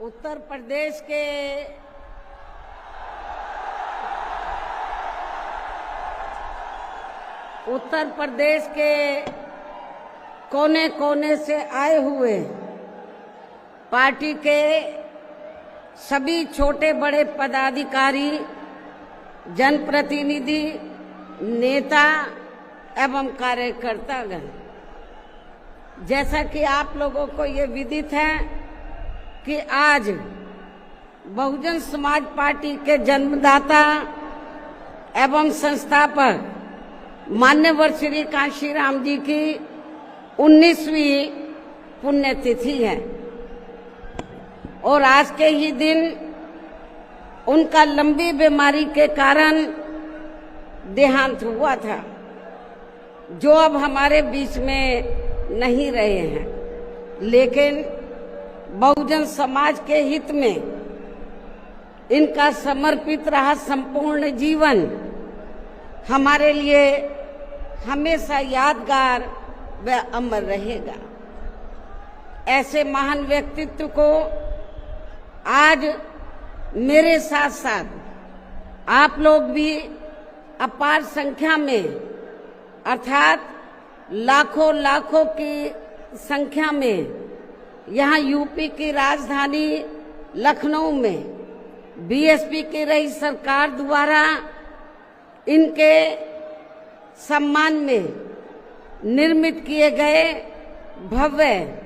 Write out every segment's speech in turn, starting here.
उत्तर प्रदेश के कोने कोने से आए हुए पार्टी के सभी छोटे बड़े पदाधिकारी, जनप्रतिनिधि, नेता एवं कार्यकर्तागण, जैसा कि आप लोगों को ये विदित है कि आज बहुजन समाज पार्टी के जन्मदाता एवं संस्थापक मान्यवर श्री कांशीराम जी की 19वीं पुण्यतिथि है और आज के ही दिन उनका लंबी बीमारी के कारण देहांत हुआ था, जो अब हमारे बीच में नहीं रहे हैं। लेकिन बहुजन समाज के हित में इनका समर्पित रहा संपूर्ण जीवन हमारे लिए हमेशा यादगार व अमर रहेगा। ऐसे महान व्यक्तित्व को आज मेरे साथ साथ आप लोग भी अपार संख्या में, अर्थात लाखों लाखों की संख्या में यहाँ यूपी की राजधानी लखनऊ में बीएसपी की रही सरकार द्वारा इनके सम्मान में निर्मित किए गए भव्य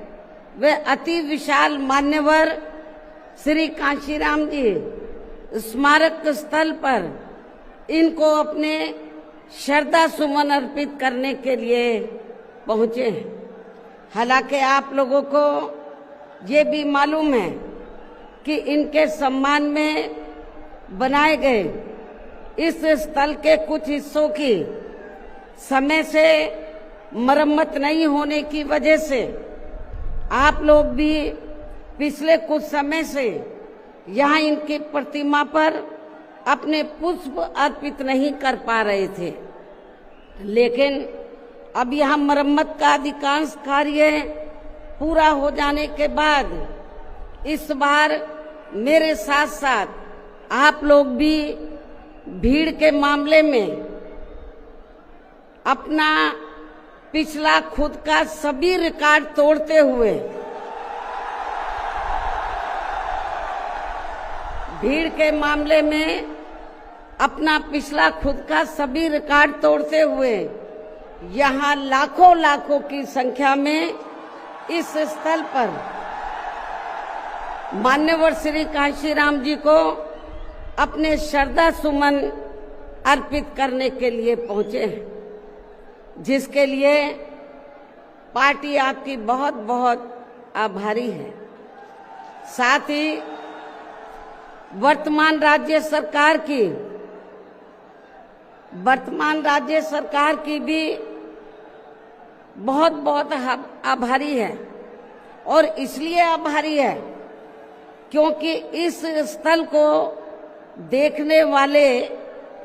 व अति विशाल मान्यवर श्री कांशीराम जी स्मारक स्थल पर इनको अपने श्रद्धा सुमन अर्पित करने के लिए पहुंचे हैं। हालांकि आप लोगों को ये भी मालूम है कि इनके सम्मान में बनाए गए इस स्थल के कुछ हिस्सों की समय से मरम्मत नहीं होने की वजह से आप लोग भी पिछले कुछ समय से यहाँ इनकी प्रतिमा पर अपने पुष्प अर्पित नहीं कर पा रहे थे। लेकिन अब यहाँ मरम्मत का अधिकांश कार्य पूरा हो जाने के बाद इस बार मेरे साथ साथ आप लोग भी भीड़ के मामले में अपना पिछला खुद का सभी रिकॉर्ड तोड़ते हुए अपना पिछला खुद का सभी रिकॉर्ड तोड़ते हुए यहाँ लाखों लाखों की संख्या में इस स्थल पर मान्यवर श्री कांशीराम जी को अपने श्रद्धा सुमन अर्पित करने के लिए पहुंचे हैं, जिसके लिए पार्टी आपकी बहुत बहुत आभारी है। साथ ही वर्तमान राज्य सरकार की भी बहुत बहुत आभारी है और इसलिए आभारी है क्योंकि इस स्थल को देखने वाले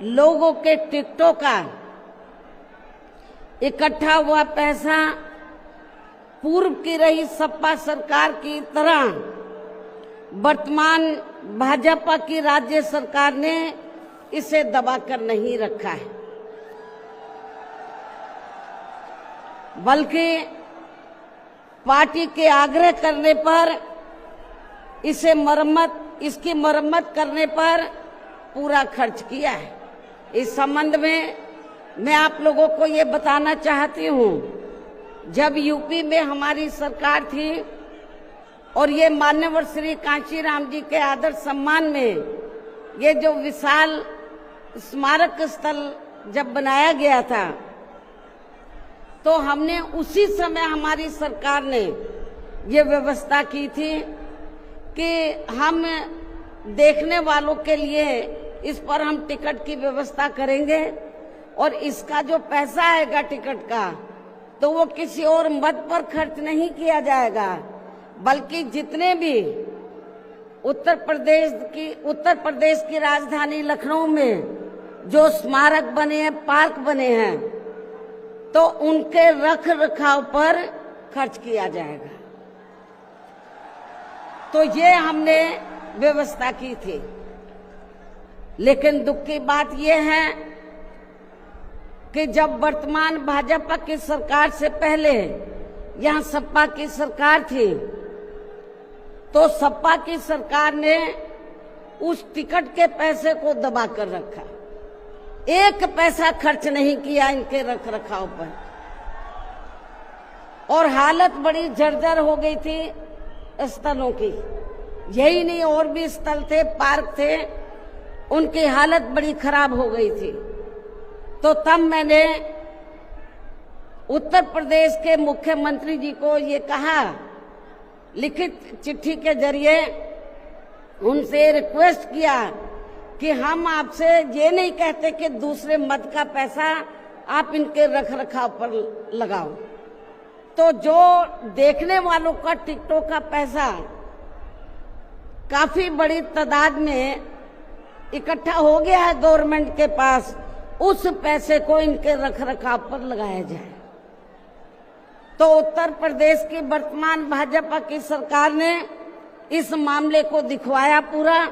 लोगों के टिकटों का इकट्ठा हुआ पैसा पूर्व की रही सपा सरकार की तरह वर्तमान भाजपा की राज्य सरकार ने इसे दबाकर नहीं रखा है, बल्कि पार्टी के आग्रह करने पर इसकी मरम्मत करने पर पूरा खर्च किया है। इस संबंध में मैं आप लोगों को ये बताना चाहती हूँ, जब यूपी में हमारी सरकार थी और ये मान्यवर श्री कांशीराम जी के आदर सम्मान में ये जो विशाल स्मारक स्थल जब बनाया गया था, तो हमने उसी समय हमारी सरकार ने ये व्यवस्था की थी कि हम देखने वालों के लिए इस पर हम टिकट की व्यवस्था करेंगे और इसका जो पैसा आएगा टिकट का, तो वो किसी और मद पर खर्च नहीं किया जाएगा, बल्कि जितने भी उत्तर प्रदेश की राजधानी लखनऊ में जो स्मारक बने हैं, पार्क बने हैं, तो उनके रख रखाव पर खर्च किया जाएगा। तो ये हमने व्यवस्था की थी। लेकिन दुख की बात यह है कि जब वर्तमान भाजपा की सरकार से पहले यहाँ सपा की सरकार थी, तो सपा की सरकार ने उस टिकट के पैसे को दबा कर रखा, एक पैसा खर्च नहीं किया इनके रख रखाव पर, और हालत बड़ी जर्जर हो गई थी स्थलों की। यही नहीं, और भी स्थल थे, पार्क थे, उनकी हालत बड़ी खराब हो गई थी। तो तब मैंने उत्तर प्रदेश के मुख्यमंत्री जी को ये कहा, लिखित चिट्ठी के जरिए उनसे रिक्वेस्ट किया कि हम आपसे ये नहीं कहते कि दूसरे मत का पैसा आप इनके रख रखाव पर लगाओ। तो जो देखने वालों का टिकटों का पैसा काफी बड़ी तादाद में इकट्ठा हो गया है गवर्नमेंट के पास, उस पैसे को इनके रख रखाव पर लगाया जाए। तो उत्तर प्रदेश की वर्तमान भाजपा की सरकार ने इस मामले को दिखवाया पूरा,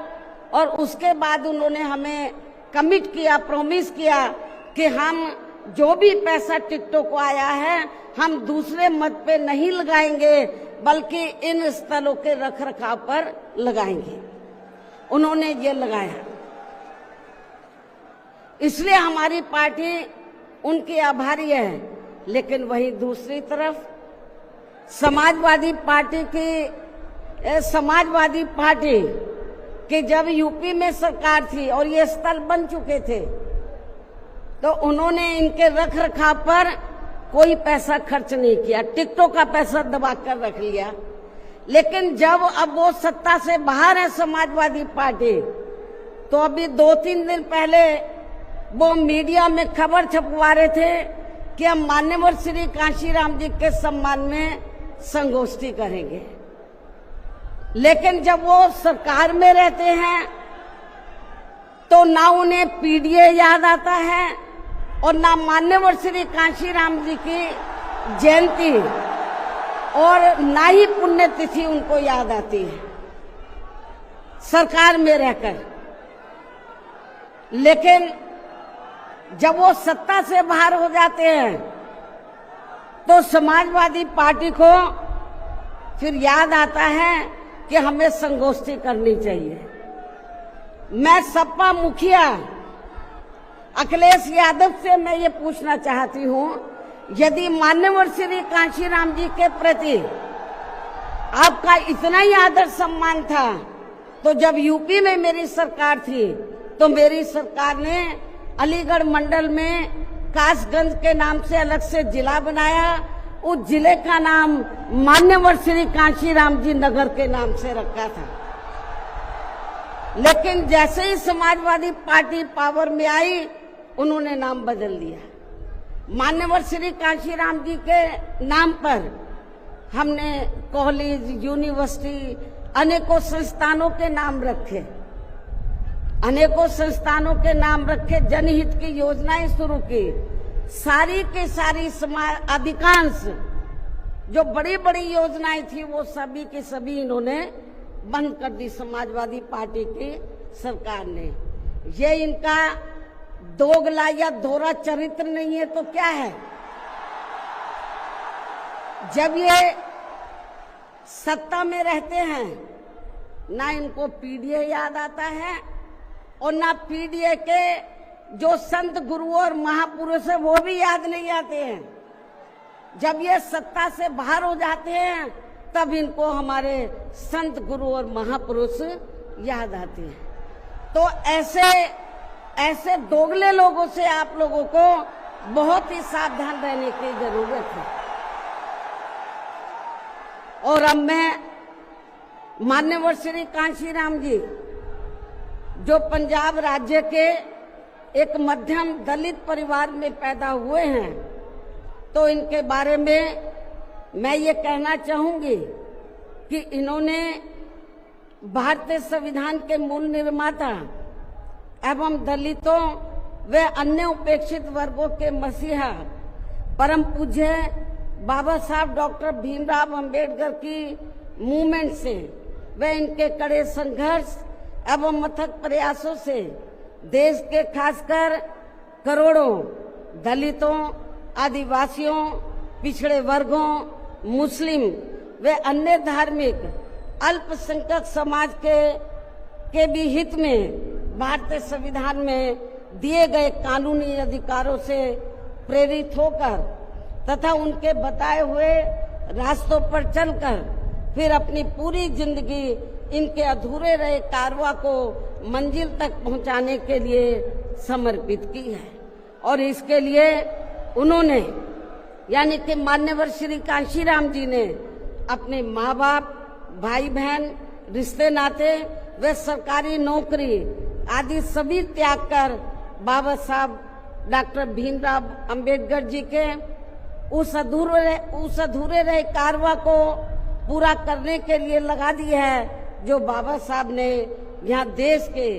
और उसके बाद उन्होंने हमें कमिट किया, प्रॉमिस किया कि हम जो भी पैसा टिकटों को आया है हम दूसरे मत पे नहीं लगाएंगे, बल्कि इन स्थलों के रख रखाव पर लगाएंगे। उन्होंने ये लगाया, इसलिए हमारी पार्टी उनकी आभारी है। लेकिन वहीं दूसरी तरफ समाजवादी पार्टी कि जब यूपी में सरकार थी और ये स्थल बन चुके थे, तो उन्होंने इनके रख रखाव पर कोई पैसा खर्च नहीं किया, टिकटों का पैसा दबा कर रख लिया। लेकिन जब अब वो सत्ता से बाहर है समाजवादी पार्टी, तो अभी 2-3 दिन पहले वो मीडिया में खबर छपवा रहे थे कि हम मान्यवर श्री कांशीराम जी के सम्मान में संगोष्ठी करेंगे। लेकिन जब वो सरकार में रहते हैं तो ना उन्हें पीडीए याद आता है और ना मान्यवर श्री कांशीराम जी की जयंती और ना ही पुण्यतिथि उनको याद आती है सरकार में रहकर। लेकिन जब वो सत्ता से बाहर हो जाते हैं तो समाजवादी पार्टी को फिर याद आता है कि हमें संगोष्ठी करनी चाहिए। मैं सपा मुखिया अखिलेश यादव से मैं ये पूछना चाहती हूँ, यदि मान्यवर श्री कांशीराम जी के प्रति आपका इतना ही आदर सम्मान था, तो जब यूपी में मेरी सरकार थी तो मेरी सरकार ने अलीगढ़ मंडल में कासगंज के नाम से अलग से जिला बनाया, उस जिले का नाम मान्यवर श्री कांशीराम जी नगर के नाम से रखा था। लेकिन जैसे ही समाजवादी पार्टी पावर में आई, उन्होंने नाम बदल दिया। मान्यवर श्री कांशीराम जी के नाम पर हमने कॉलेज, यूनिवर्सिटी, अनेकों संस्थानों के नाम रखे, अनेकों संस्थानों के नाम रखे, जनहित की योजनाएं शुरू की। सारी के सारी अधिकांश जो बड़ी बड़ी योजनाएं थी वो सभी के सभी इन्होंने बंद कर दी समाजवादी पार्टी की सरकार ने। ये इनका दोगला या दोहरा चरित्र नहीं है तो क्या है? जब ये सत्ता में रहते हैं ना इनको पीडीए याद आता है और ना पीडीए के जो संत गुरु और महापुरुष है वो भी याद नहीं आते हैं। जब ये सत्ता से बाहर हो जाते हैं तब इनको हमारे संत गुरु और महापुरुष याद आते हैं। तो ऐसे दोगले लोगों से आप लोगों को बहुत ही सावधान रहने की जरूरत है। और अब मैं मान्यवर श्री कांशीराम जी जो पंजाब राज्य के एक मध्यम दलित परिवार में पैदा हुए हैं, तो इनके बारे में मैं ये कहना चाहूंगी कि इन्होंने भारतीय संविधान के मूल निर्माता एवं दलितों व अन्य उपेक्षित वर्गों के मसीहा परम पूज्य बाबा साहब डॉक्टर भीमराव अंबेडकर की मूवमेंट से व इनके कड़े संघर्ष एवं अथक प्रयासों से देश के खासकर करोड़ों दलितों, आदिवासियों, पिछड़े वर्गों, मुस्लिम व अन्य धार्मिक अल्पसंख्यक समाज के भी हित में भारतीय संविधान में दिए गए कानूनी अधिकारों से प्रेरित होकर तथा उनके बताए हुए रास्तों पर चलकर फिर अपनी पूरी जिंदगी इनके अधूरे रहे कारवां को मंजिल तक पहुंचाने के लिए समर्पित की है। और इसके लिए उन्होंने यानी कि मान्यवर श्री कांशीराम जी ने अपने माँ बाप, भाई बहन, रिश्ते नाते व सरकारी नौकरी आदि सभी त्याग कर बाबा साहब डॉक्टर भीमराव अंबेडकर जी के उस अधूरे रहे कारवां को पूरा करने के लिए लगा दी है, जो बाबा साहब ने यहाँ देश के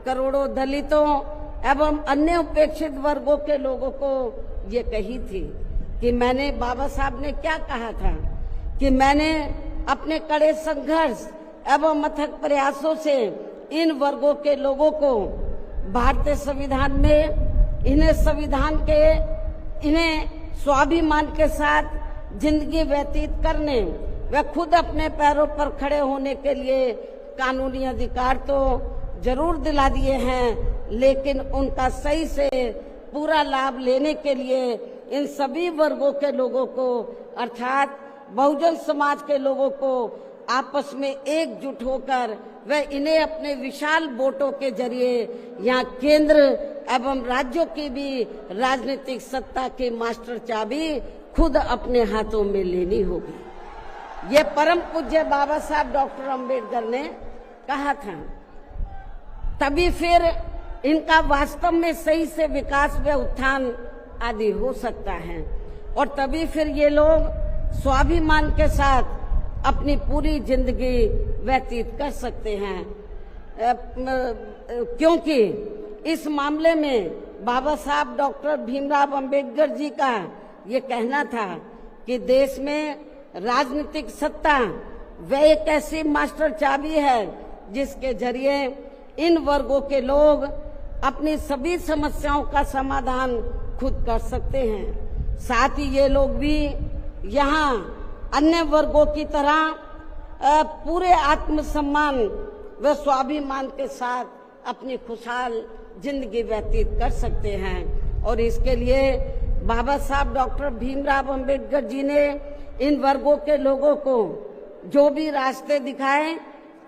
करोड़ों दलितों एवं अन्य उपेक्षित वर्गों के लोगों को ये कही थी कि मैंने, बाबा साहब ने क्या कहा था कि मैंने अपने कड़े संघर्ष एवं अथक प्रयासों से इन वर्गों के लोगों को भारतीय संविधान में इन्हें स्वाभिमान के साथ जिंदगी व्यतीत करने व खुद अपने पैरों पर खड़े होने के लिए कानूनी अधिकार तो जरूर दिला दिए हैं, लेकिन उनका सही से पूरा लाभ लेने के लिए इन सभी वर्गों के लोगों को अर्थात बहुजन समाज के लोगों को आपस में एकजुट होकर व इन्हें अपने विशाल वोटों के जरिए यहाँ केंद्र एवं राज्यों की भी राजनीतिक सत्ता की मास्टर चाबी खुद अपने हाथों में लेनी होगी। ये परम पूज्य बाबा साहब डॉक्टर अंबेडकर ने कहा था। तभी फिर इनका वास्तव में सही से विकास व उत्थान आदि हो सकता है और तभी फिर ये लोग स्वाभिमान के साथ अपनी पूरी जिंदगी व्यतीत कर सकते हैं, क्योंकि इस मामले में बाबा साहब डॉक्टर भीमराव अंबेडकर जी का ये कहना था कि देश में राजनीतिक सत्ता वह एक ऐसी मास्टर चाबी है जिसके जरिए इन वर्गों के लोग अपनी सभी समस्याओं का समाधान खुद कर सकते हैं। साथ ही ये लोग भी यहाँ अन्य वर्गों की तरह पूरे आत्मसम्मान व स्वाभिमान के साथ अपनी खुशहाल जिंदगी व्यतीत कर सकते हैं। और इसके लिए बाबा साहब डॉक्टर भीमराव अंबेडकर जी ने इन वर्गों के लोगों को जो भी रास्ते दिखाए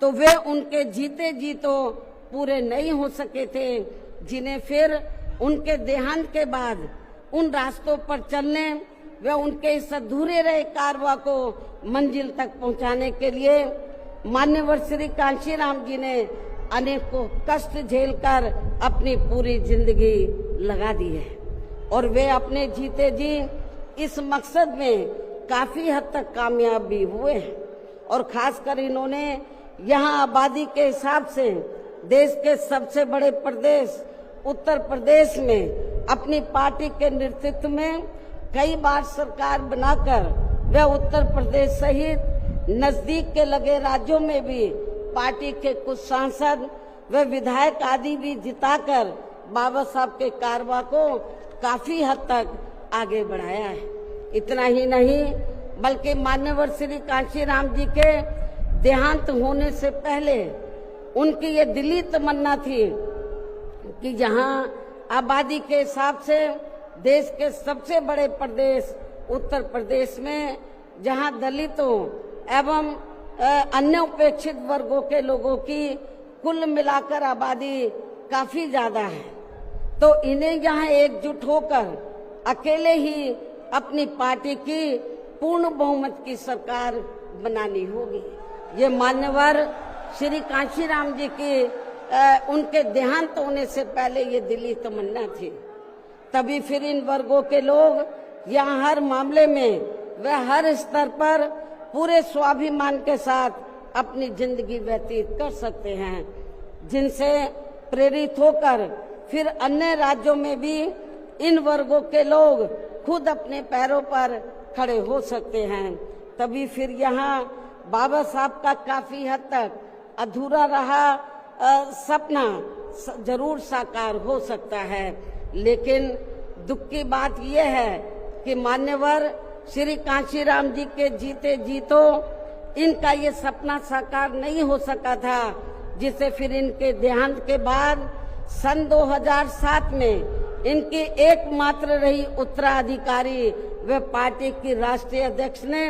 तो वे उनके जीते जी तो पूरे नहीं हो सके थे, जिन्हें फिर उनके देहांत के बाद उन रास्तों पर चलने व उनके इस अधूरे रहे कारवां को मंजिल तक पहुंचाने के लिए मान्यवर श्री कांशीराम जी ने अनेकों कष्ट झेलकर अपनी पूरी जिंदगी लगा दी है और वे अपने जीते जी इस मकसद में काफी हद तक कामयाब भी हुए हैं। और खासकर इन्होंने यहाँ आबादी के हिसाब से देश के सबसे बड़े प्रदेश उत्तर प्रदेश में अपनी पार्टी के नेतृत्व में कई बार सरकार बनाकर वे उत्तर प्रदेश सहित नजदीक के लगे राज्यों में भी पार्टी के कुछ सांसद व विधायक आदि भी जिताकर बाबा साहब के कारवां को काफी हद तक आगे बढ़ाया है। इतना ही नहीं बल्कि मान्यवर श्री कांशीराम जी के देहांत होने से पहले उनकी ये दिली तमन्ना थी कि जहां आबादी के हिसाब से देश के सबसे बड़े प्रदेश उत्तर प्रदेश में जहां दलितों एवं अन्य उपेक्षित वर्गों के लोगों की कुल मिलाकर आबादी काफी ज्यादा है, तो इन्हें यहाँ एकजुट होकर अकेले ही अपनी पार्टी की पूर्ण बहुमत की सरकार बनानी होगी। ये मान्यवर श्री कांशीराम जी की उनके देहांत होने से पहले ये दिली तमन्ना थी। तभी फिर इन वर्गों के लोग यहाँ हर मामले में व हर स्तर पर पूरे स्वाभिमान के साथ अपनी जिंदगी व्यतीत कर सकते हैं, जिनसे प्रेरित होकर फिर अन्य राज्यों में भी इन वर्गों के लोग खुद अपने पैरों पर खड़े हो सकते हैं। तभी फिर यहाँ बाबा साहब का काफी हद तक अधूरा रहा सपना जरूर साकार हो सकता है, लेकिन दुख की बात यह है कि मान्यवर श्री कांशीराम जी के जीते जीतो इनका ये सपना साकार नहीं हो सका था, जिसे फिर इनके देहांत के बाद सन 2007 में इनकी एकमात्र रही उत्तराधिकारी व पार्टी की राष्ट्रीय अध्यक्ष ने,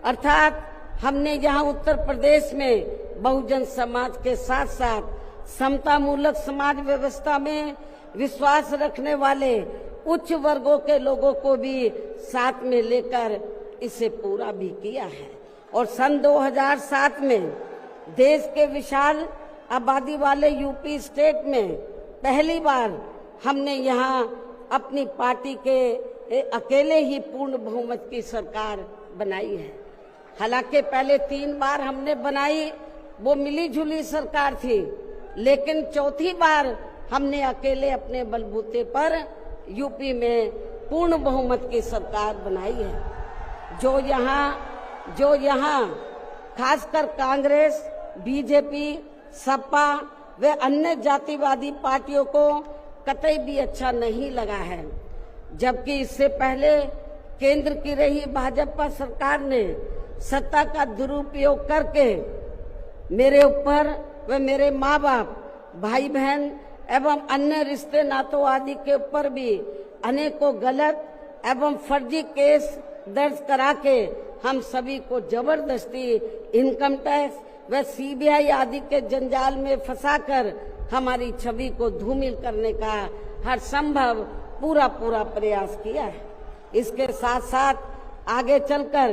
अर्थात हमने यहाँ उत्तर प्रदेश में बहुजन समाज के साथ साथ समता मूलक समाज व्यवस्था में विश्वास रखने वाले उच्च वर्गों के लोगों को भी साथ में लेकर इसे पूरा भी किया है। और सन 2007 में देश के विशाल आबादी वाले यूपी स्टेट में पहली बार हमने यहाँ अपनी पार्टी के अकेले ही पूर्ण बहुमत की सरकार बनाई है। हालांकि पहले 3 बार हमने बनाई, वो मिली जुली सरकार थी, लेकिन चौथी बार हमने अकेले अपने बलबूते पर यूपी में पूर्ण बहुमत की सरकार बनाई है। जो यहाँ खासकर कांग्रेस, बीजेपी, सपा व अन्य जातिवादी पार्टियों को कतई भी अच्छा नहीं लगा है, जबकि इससे पहले केंद्र की रही भाजपा सरकार ने सत्ता का दुरुपयोग करके मेरे ऊपर व मेरे माँ बाप, भाई बहन एवं अन्य रिश्ते नातों आदि के ऊपर भी अनेकों गलत एवं फर्जी केस दर्ज करा के हम सभी को जबरदस्ती इनकम टैक्स व सीबीआई आदि के जंजाल में फंसाकर हमारी छवि को धूमिल करने का हर संभव पूरा प्रयास किया है। इसके साथ साथ आगे चलकर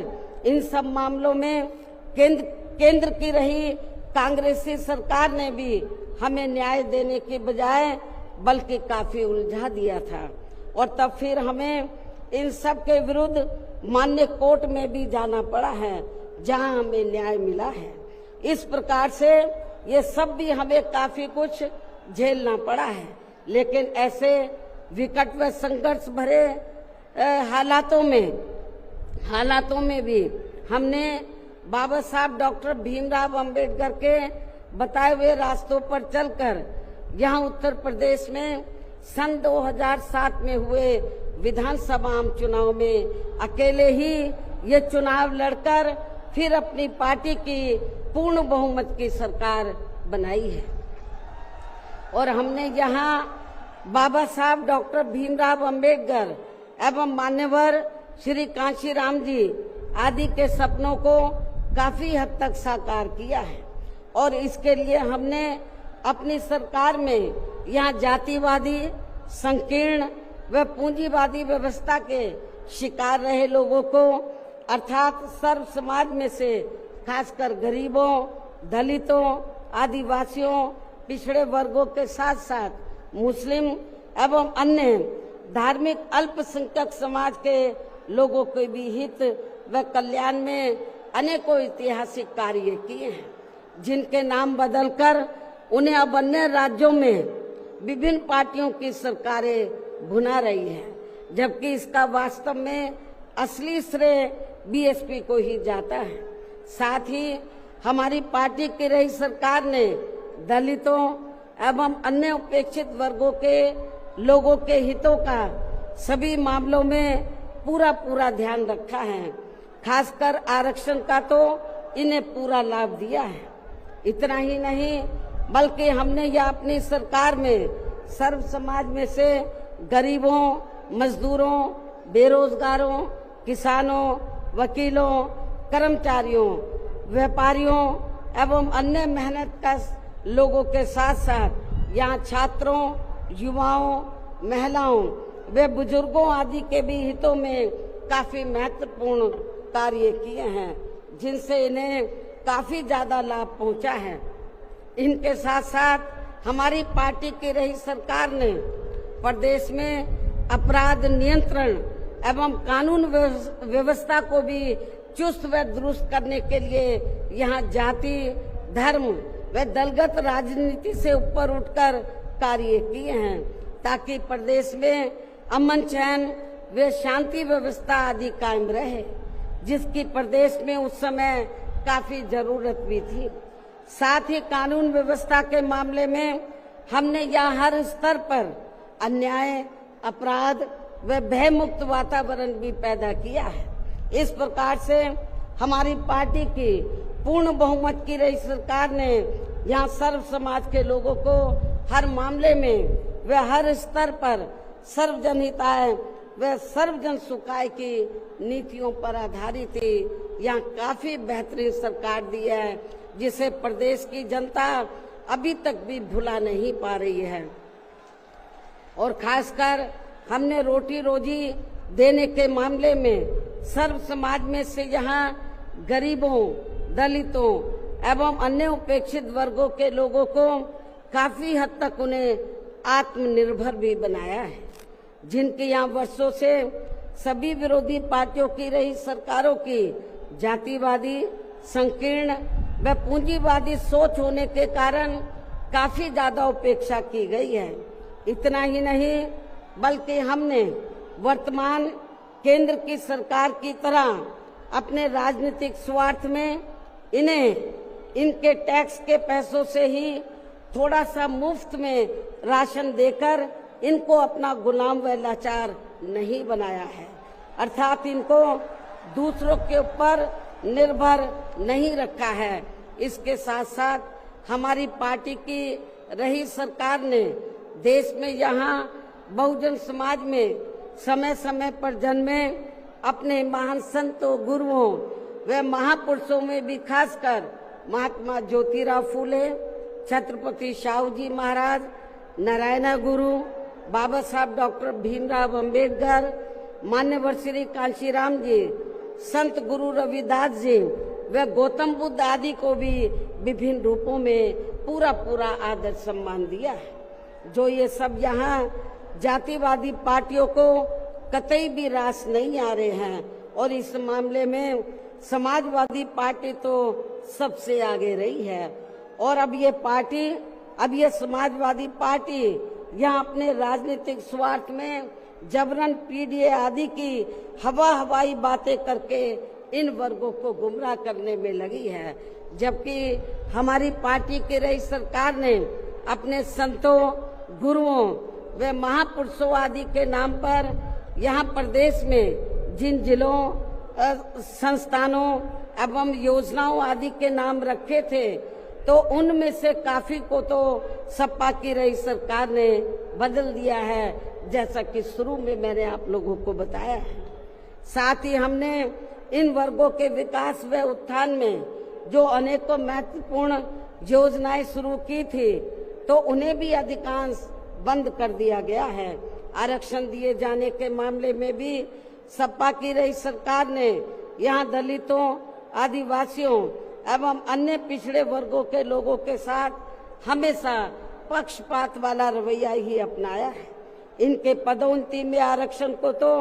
इन सब मामलों में केंद्र की रही कांग्रेसी सरकार ने भी हमें न्याय देने के बजाय बल्कि काफी उलझा दिया था, और तब फिर हमें इन सब के विरुद्ध मान्य कोर्ट में भी जाना पड़ा है, जहां हमें न्याय मिला है। इस प्रकार से ये सब भी हमें काफी कुछ झेलना पड़ा है, लेकिन ऐसे विकट व संघर्ष भरे हालातों में भी हमने बाबा साहब डॉक्टर भीमराव अंबेडकर के बताए हुए रास्तों पर चलकर यहाँ उत्तर प्रदेश में सन 2007 में हुए विधानसभा चुनाव में अकेले ही ये चुनाव लड़कर फिर अपनी पार्टी की पूर्ण बहुमत की सरकार बनाई है। और हमने यहाँ बाबा साहब डॉक्टर भीमराव अंबेडकर एवं मान्यवर श्री कांशीराम जी आदि के सपनों को काफी हद तक साकार किया है, और इसके लिए हमने अपनी सरकार में यहाँ जातिवादी, संकीर्ण व पूंजीवादी व्यवस्था के शिकार रहे लोगों को, अर्थात सर्व समाज में से खासकर गरीबों, दलितों, आदिवासियों, पिछड़े वर्गों के साथ साथ मुस्लिम एवं अन्य धार्मिक अल्पसंख्यक समाज के लोगों के भी हित व कल्याण में अनेकों ऐतिहासिक कार्य किए हैं, जिनके नाम बदलकर उन्हें अब अन्य राज्यों में विभिन्न पार्टियों की सरकारें भुना रही हैं, जबकि इसका वास्तव में असली श्रेय बीएसपी को ही जाता है। साथ ही हमारी पार्टी की रही सरकार ने दलितों एवं अन्य उपेक्षित वर्गों के लोगों के हितों का सभी मामलों में पूरा ध्यान रखा है। खासकर आरक्षण का तो इन्हें पूरा लाभ दिया है। इतना ही नहीं, बल्कि हमने यह अपनी सरकार में सर्व समाज में से गरीबों, मजदूरों, बेरोजगारों, किसानों, वकीलों, कर्मचारियों, व्यापारियों एवं अन्य मेहनतकश लोगों के साथ साथ यहाँ छात्रों, युवाओं, महिलाओं व बुजुर्गों आदि के भी हितों में काफी महत्वपूर्ण कार्य किए हैं, जिनसे इन्हें काफी ज्यादा लाभ पहुंचा है। इनके साथ साथ हमारी पार्टी की रही सरकार ने प्रदेश में अपराध नियंत्रण एवं कानून व्यवस्था को भी चुस्त व दुरुस्त करने के लिए यहाँ जाति, धर्म व दलगत राजनीति से ऊपर उठकर कार्य किए हैं, ताकि प्रदेश में अमन चैन व शांति व्यवस्था आदि कायम रहे, जिसकी प्रदेश में उस समय काफी जरूरत भी थी। साथ ही कानून व्यवस्था के मामले में हमने यहाँ हर स्तर पर अन्याय, अपराध व भय मुक्त वातावरण भी पैदा किया है। इस प्रकार से हमारी पार्टी की पूर्ण बहुमत की रही सरकार ने यहाँ सर्व समाज के लोगों को हर मामले में व हर स्तर पर सर्वजन हिताय व सर्वजन सुखाय की नीतियों पर आधारित ही यहाँ काफी बेहतरीन सरकार दी है, जिसे प्रदेश की जनता अभी तक भी भुला नहीं पा रही है। और खासकर हमने रोटी रोजी देने के मामले में सर्व समाज में से यहाँ गरीबों, दलितों एवं अन्य उपेक्षित वर्गों के लोगों को काफी हद तक उन्हें आत्मनिर्भर भी बनाया है, जिनके यहाँ वर्षों से सभी विरोधी पार्टियों की रही सरकारों की जातिवादी, संकीर्ण व पूंजीवादी सोच होने के कारण काफी ज्यादा उपेक्षा की गई है। इतना ही नहीं बल्कि हमने वर्तमान केंद्र की सरकार की तरह अपने राजनीतिक स्वार्थ में इनके टैक्स के पैसों से ही थोड़ा सा मुफ्त में राशन देकर इनको अपना गुलाम व लाचार नहीं बनाया है, अर्थात इनको दूसरों के ऊपर निर्भर नहीं रखा है। इसके साथ साथ हमारी पार्टी की रही सरकार ने देश में यहाँ बहुजन समाज में समय समय पर जन्मे अपने महान संतों, गुरुओं व महापुरुषों में भी खासकर महात्मा ज्योतिराव फूले, छत्रपति शाहू जी महाराज, नारायण गुरु, बाबा साहब डॉक्टर भीमराव अंबेडकर, मान्यवर श्री कांशीराम जी, संत गुरु रविदास जी व गौतम बुद्ध आदि को भी विभिन्न रूपों में पूरा आदर सम्मान दिया है। जो ये सब यहाँ जातिवादी पार्टियों को कतई भी रास नहीं आ रहे हैं, और इस मामले में समाजवादी पार्टी तो सबसे आगे रही है। और अब ये समाजवादी पार्टी यहाँ अपने राजनीतिक स्वार्थ में जबरन पीडीए आदि की हवाई बातें करके इन वर्गों को गुमराह करने में लगी है, जबकि हमारी पार्टी की रही सरकार ने अपने संतों, गुरुओं व महापुरुषों आदि के नाम पर यहाँ प्रदेश में जिन जिलों, संस्थानों एवं योजनाओं आदि के नाम रखे थे, तो उनमें से काफी को तो सपा की रही सरकार ने बदल दिया है, जैसा कि शुरू में मैंने आप लोगों को बताया है। साथ ही हमने इन वर्गों के विकास व उत्थान में जो अनेकों महत्वपूर्ण योजनाएं शुरू की थी, तो उन्हें भी अधिकांश बंद कर दिया गया है। आरक्षण दिए जाने के मामले में भी सपा की रही सरकार ने यहाँ दलितों, आदिवासियों एवं अन्य पिछड़े वर्गों के लोगों के साथ हमेशा पक्षपात वाला रवैया ही अपनाया है। इनके पदोन्नति में आरक्षण को तो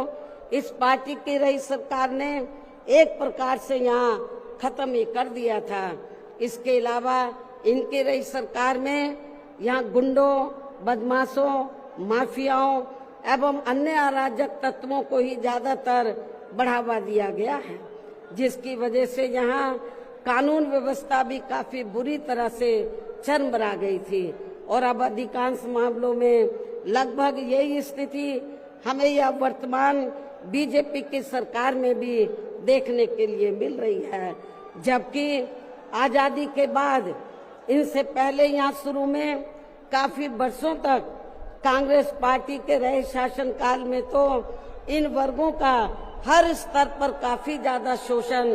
इस पार्टी की रही सरकार ने एक प्रकार से यहाँ खत्म ही कर दिया था। इसके अलावा इनकी रही सरकार में यहाँ गुंडों, बदमाशों, माफियाओं एवं अन्य अराजक तत्वों को ही ज्यादातर बढ़ावा दिया गया है, जिसकी वजह से यहाँ कानून व्यवस्था भी काफी बुरी तरह से चरमरा गई थी। और अब अधिकांश मामलों में लगभग यही स्थिति हमें यह वर्तमान बीजेपी की सरकार में भी देखने के लिए मिल रही है, जबकि आजादी के बाद इनसे पहले यहाँ शुरू में काफी वर्षों तक कांग्रेस पार्टी के रहे शासनकाल में तो इन वर्गों का हर स्तर पर काफी ज्यादा शोषण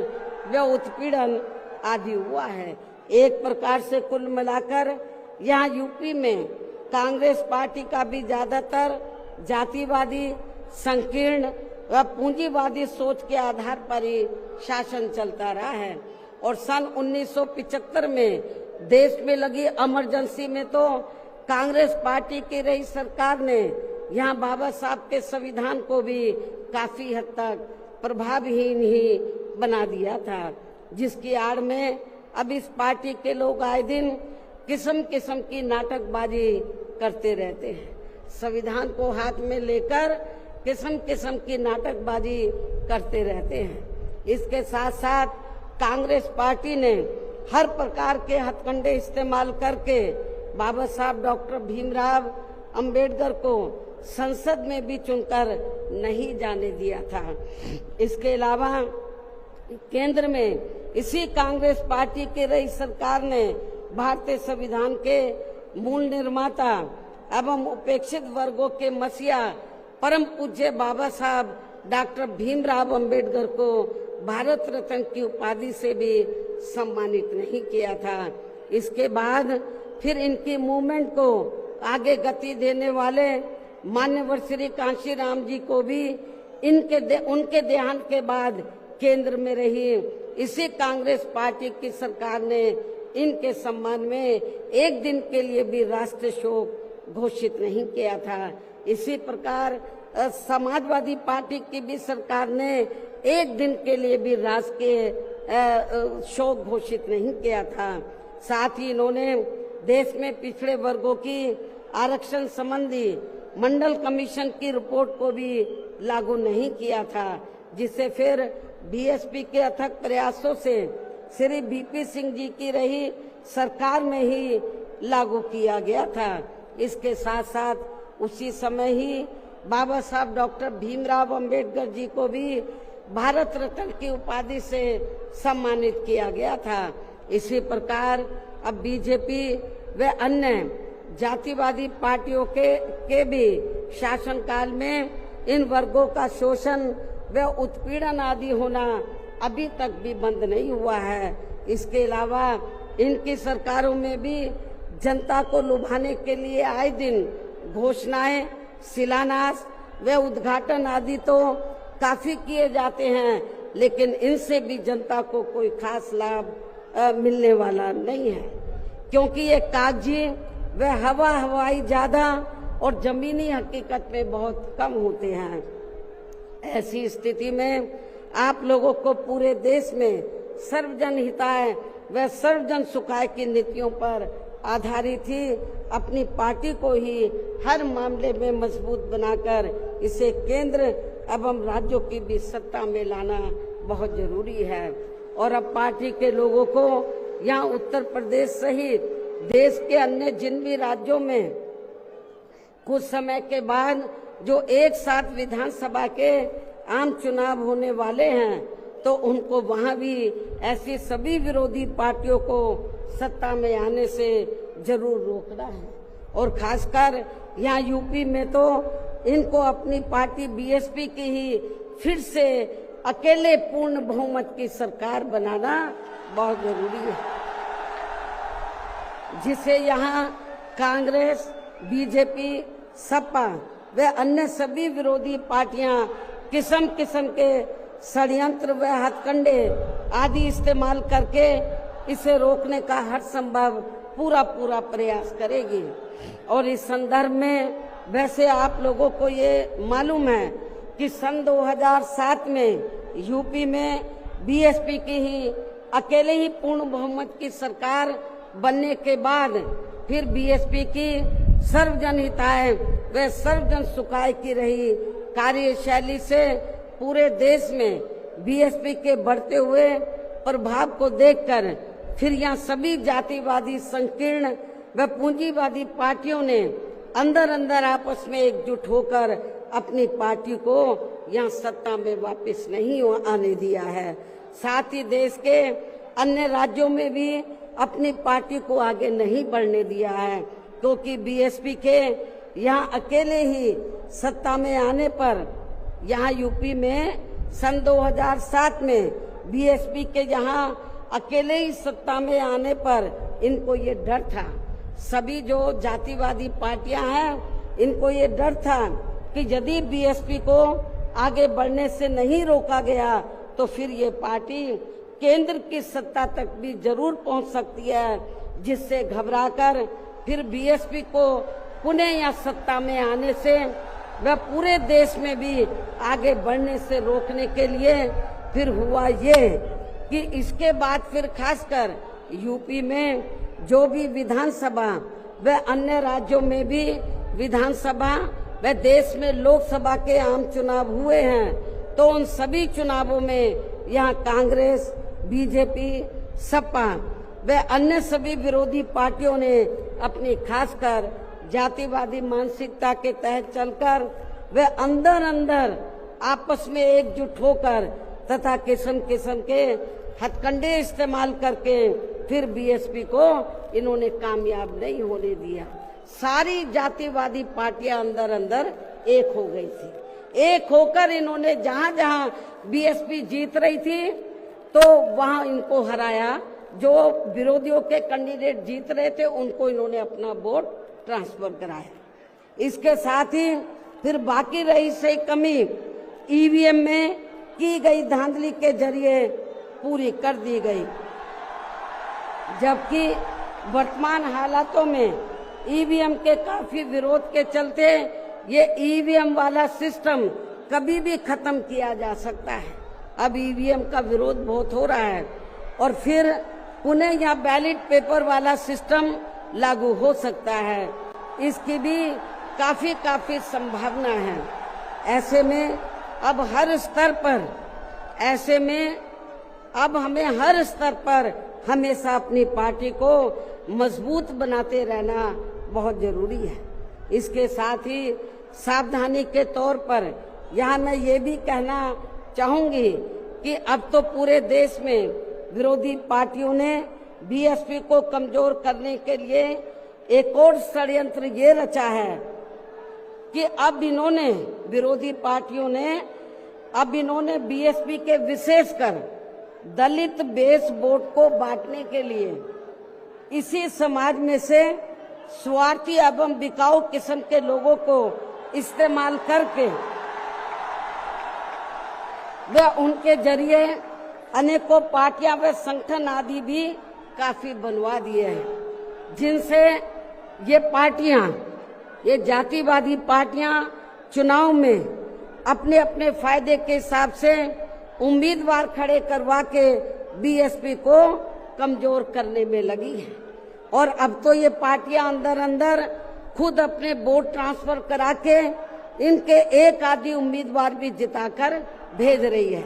व उत्पीड़न आदि हुआ है। एक प्रकार से कुल मिलाकर यहाँ यूपी में कांग्रेस पार्टी का भी ज्यादातर जातिवादी, संकीर्ण व पूंजीवादी सोच के आधार पर ही शासन चलता रहा है। और सन 1975 में देश में लगी इमरजेंसी में तो कांग्रेस पार्टी की रही सरकार ने यहाँ बाबा साहब के संविधान को भी काफी हद तक प्रभावहीन ही बना दिया था, जिसकी आड़ में अब इस पार्टी के लोग आए दिन किस्म किस्म की नाटकबाजी करते रहते हैं। संविधान को हाथ में लेकर किस्म किस्म की नाटकबाजी करते रहते हैं। इसके साथ साथ कांग्रेस पार्टी ने हर प्रकार के हथकंडे इस्तेमाल करके बाबा साहब डॉक्टर भीमराव अंबेडकर को संसद में भी चुनकर नहीं जाने दिया था। इसके अलावा केंद्र में इसी कांग्रेस पार्टी की रही सरकार ने भारतीय संविधान के मूल निर्माता एवं उपेक्षित वर्गों के मसीहा परम पूज्य बाबा साहब डॉक्टर भीमराव अंबेडकर को भारत रत्न की उपाधि से भी सम्मानित नहीं किया था। इसके बाद फिर इनकी मूवमेंट को आगे गति देने वाले मान्यवर श्री कांशीराम जी को भी उनके देहांत के बाद केंद्र में रही इसी कांग्रेस पार्टी की सरकार ने इनके सम्मान में एक दिन के लिए भी राष्ट्रीय शोक घोषित नहीं किया था। इसी प्रकार समाजवादी पार्टी की भी सरकार ने एक दिन के लिए भी राष्ट्रीय शोक घोषित नहीं किया था। साथ ही इन्होंने देश में पिछड़े वर्गों की आरक्षण संबंधी मंडल कमीशन की रिपोर्ट को भी लागू नहीं किया था, जिसे फिर बीएसपी के अथक प्रयासों से श्री वीपी सिंह जी की रही सरकार में ही लागू किया गया था। इसके साथ साथ उसी समय ही बाबा साहब डॉक्टर भीमराव अंबेडकर जी को भी भारत रत्न की उपाधि से सम्मानित किया गया था। इसी प्रकार अब बीजेपी व अन्य जातिवादी पार्टियों के भी शासनकाल में इन वर्गों का शोषण व उत्पीड़न आदि होना अभी तक भी बंद नहीं हुआ है। इसके अलावा इनकी सरकारों में भी जनता को लुभाने के लिए आए दिन घोषणाएं, शिलान्यास व उद्घाटन आदि तो काफी किए जाते हैं, लेकिन इनसे भी जनता को कोई खास लाभ मिलने वाला नहीं है, क्योंकि ये कागजी व हवाई ज्यादा और जमीनी हकीकत में बहुत कम होते हैं। ऐसी स्थिति में आप लोगों को पूरे देश में सर्वजन हिताय व सर्वजन सुखाय की नीतियों पर आधारित ही अपनी पार्टी को ही हर मामले में मजबूत बनाकर इसे केंद्र एवं राज्यों की भी सत्ता में लाना बहुत जरूरी है। और अब पार्टी के लोगों को यहाँ उत्तर प्रदेश सहित देश के अन्य जिन भी राज्यों में कुछ समय के बाद जो एक साथ विधानसभा के आम चुनाव होने वाले हैं, तो उनको वहां भी ऐसी सभी विरोधी पार्टियों को सत्ता में आने से जरूर रोकना है। और खासकर यहाँ यूपी में तो इनको अपनी पार्टी बीएसपी की ही फिर से अकेले पूर्ण बहुमत की सरकार बनाना बहुत जरूरी है, जिसे यहाँ कांग्रेस, बीजेपी, सपा व अन्य सभी विरोधी पार्टियां किस्म किस्म के षड्यंत्र व हथकंडे आदि इस्तेमाल करके इसे रोकने का हर संभव पूरा प्रयास करेगी। और इस संदर्भ में वैसे आप लोगों को ये मालूम है कि सन 2007 में यूपी में बीएसपी की ही अकेले ही पूर्ण बहुमत की सरकार बनने के बाद फिर बीएसपी की सर्वजन हिताय व सर्वजन सुखाय की रही कार्यशैली से पूरे देश में बीएसपी के बढ़ते हुए प्रभाव को देखकर फिर यहाँ सभी जातिवादी, संकीर्ण व पूंजीवादी पार्टियों ने अंदर अंदर आपस में एकजुट होकर अपनी पार्टी को यहाँ सत्ता में वापस नहीं आने दिया है। साथ ही देश के अन्य राज्यों में भी अपनी पार्टी को आगे नहीं बढ़ने दिया है, क्योंकि बीएसपी के यहाँ अकेले ही सत्ता में आने पर यहाँ यूपी में सन 2007 में बीएसपी के यहाँ अकेले ही सत्ता में आने पर इनको ये डर था, सभी जो जातिवादी पार्टियां हैं इनको ये डर था कि यदि बीएसपी को आगे बढ़ने से नहीं रोका गया तो फिर ये पार्टी केंद्र की सत्ता तक भी जरूर पहुंच सकती है, जिससे घबराकर फिर बीएसपी को पुनः या सत्ता में आने से व पूरे देश में भी आगे बढ़ने से रोकने के लिए फिर हुआ ये कि इसके बाद फिर खासकर यूपी में जो भी विधानसभा व अन्य राज्यों में भी विधानसभा व देश में लोकसभा के आम चुनाव हुए हैं, तो उन सभी चुनावों में यहाँ कांग्रेस, बीजेपी, सपा व अन्य सभी विरोधी पार्टियों ने अपनी खासकर जातिवादी मानसिकता के तहत चलकर वे अंदर अंदर आपस में एकजुट होकर तथा किस्म किस्म के हथकंडे इस्तेमाल करके फिर बीएसपी को इन्होंने कामयाब नहीं होने दिया। सारी जातिवादी पार्टियां अंदर अंदर एक हो गई थी। एक होकर इन्होंने जहां जहां बीएसपी जीत रही थी तो वहां इनको हराया। जो विरोधियों के कैंडिडेट जीत रहे थे उनको इन्होंने अपना वोट ट्रांसफर कराया। इसके साथ ही फिर बाकी रही से कमी ईवीएम में की गई धांधली के जरिए पूरी कर दी गई, जबकि वर्तमान हालातों में ईवीएम के काफी विरोध के चलते ये ईवीएम वाला सिस्टम कभी भी खत्म किया जा सकता है। अब ईवीएम का विरोध बहुत हो रहा है और फिर पुनः या बैलेट पेपर वाला सिस्टम लागू हो सकता है, इसकी भी काफी संभावना है। ऐसे में अब हमें हर स्तर पर हमेशा अपनी पार्टी को मजबूत बनाते रहना बहुत जरूरी है। इसके साथ ही सावधानी के तौर पर यहाँ मैं ये भी कहना चाहूंगी कि अब तो पूरे देश में विरोधी पार्टियों ने बीएसपी को कमजोर करने के लिए एक और षड्यंत्र ये रचा है कि अब विरोधी पार्टियों ने बीएसपी के विशेषकर दलित बेस वोट को बांटने के लिए इसी समाज में से स्वार्थी एवं बिकाऊ किस्म के लोगों को इस्तेमाल करके वे उनके जरिए अनेकों पार्टियां व संगठन आदि भी काफी बनवा दिए हैं, जिनसे ये जातिवादी पार्टियां चुनाव में अपने अपने फायदे के हिसाब से उम्मीदवार खड़े करवा के बीएसपी को कमजोर करने में लगी है। और अब तो ये पार्टियां अंदर अंदर खुद अपने वोट ट्रांसफर करा के इनके एक आदि उम्मीदवार भी जिताकर भेज रही है,